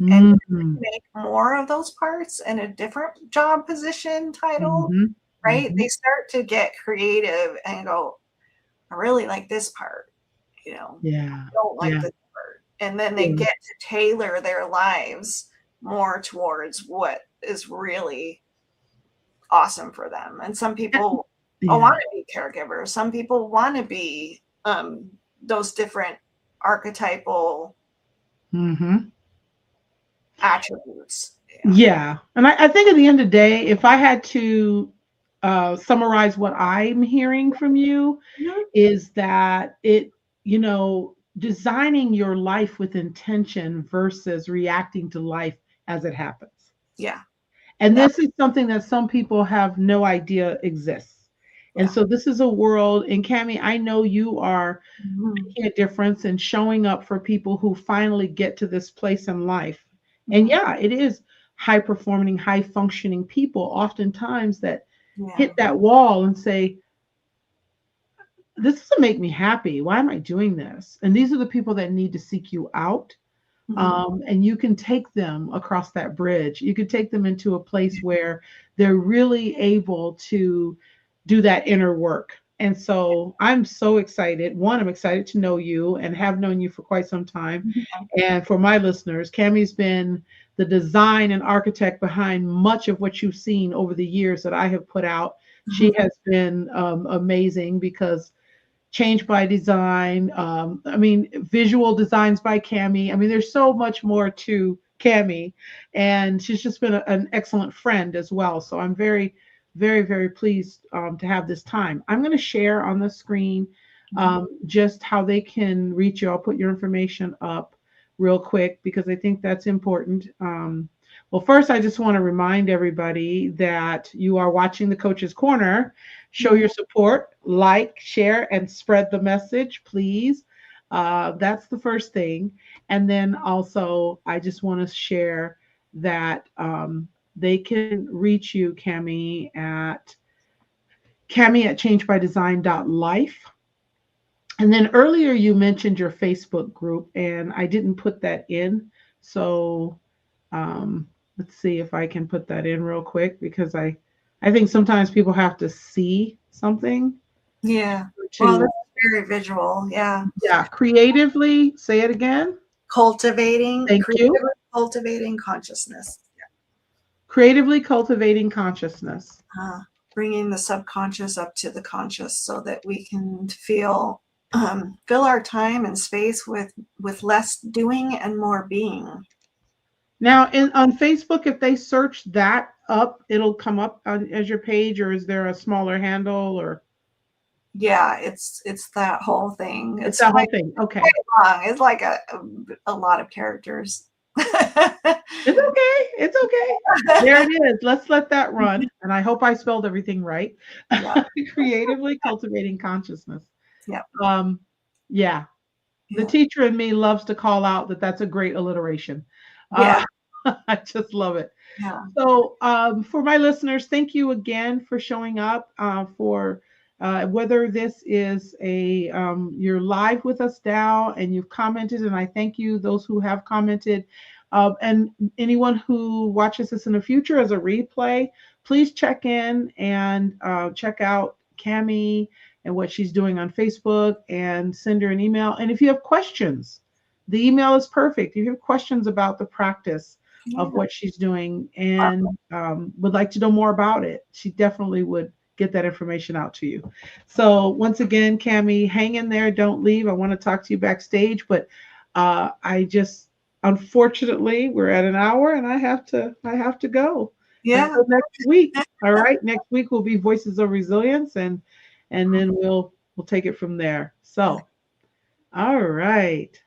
And Mhm. make more of those parts in a different job position title, Mhm. right? Mhm. They start to get creative and go, I really like this part, Yeah. I don't like Yeah. this part. And then they Yeah. get to tailor their lives more towards what is really awesome for them. And some people Yeah. want to be caregivers. Some people want to be those different archetypal Mhm. attributes. Yeah. Yeah. And I think at the end of the day, if I had to summarize what I'm hearing from you, Mhm. is that designing your life with intention versus reacting to life as it happens. Yeah. And No. this is something that some people have no idea exists. And so this is a world, and Kami, I know you are making a difference and showing up for people who finally get to this place in life. And yeah, it is high performing, high functioning people oftentimes that hit that wall and say, this doesn't make me happy. Why am I doing this? And these are the people that need to seek you out. And you can take them across that bridge. You can take them into a place where they're really able to do that inner work. And so I'm so excited. One, I'm excited to know you and have known you for quite some time. And for my listeners, Kami's been the design and architect behind much of what you've seen over the years that I have put out. She has been amazing because Change by Design. I mean, visual designs by Kami. I mean, there's so much more to Kami, and she's just been an excellent friend as well. So I'm very, very, very pleased to have this time. I'm going to share on the screen just how they can reach you. I'll put your information up real quick because I think that's important. Well, first, I just want to remind everybody that you are watching the Coach's Corner. Show your support, like, share, and spread the message, please. That's the first thing. And then also, I just want to share that they can reach you, Kami at changebydesign.life. And then earlier you mentioned your Facebook group, and I didn't put that in. So let's see if I can put that in real quick because I think sometimes people have to see something. Yeah. Well, that's very visual. Yeah. Yeah. Creatively, say it again. Cultivating. Thank you. Cultivating consciousness. Yeah. Creatively cultivating consciousness. Bringing the subconscious up to the conscious so that we can fill our time and space with less doing and more being. Now, on Facebook, if they search that up, it'll come up as your page, or is there a smaller handle? Or yeah, it's that whole thing. It's that whole thing. Okay, long. It's like a lot of characters. It's okay. It's okay. There it is. Let's let that run. And I hope I spelled everything right. Yeah. Creatively cultivating consciousness. Yeah. Yeah. The teacher in me loves to call out that that's a great alliteration. Yeah. I just love it. Yeah. So for my listeners, thank you again for showing up for whether this is you're live with us now and you've commented, and I thank you, those who have commented. And anyone who watches this in the future as a replay, please check in and check out Kami and what she's doing on Facebook and send her an email. And if you have questions, the email is perfect. If you have questions about the practice of what she's doing and would like to know more about it, she definitely would get that information out to you. So once again, Kami, hang in there. Don't leave. I want to talk to you backstage, but unfortunately, we're at an hour and I have to go. Yeah. Until next week. All right. Next week will be Voices of Resilience, and then we'll take it from there. So, all right.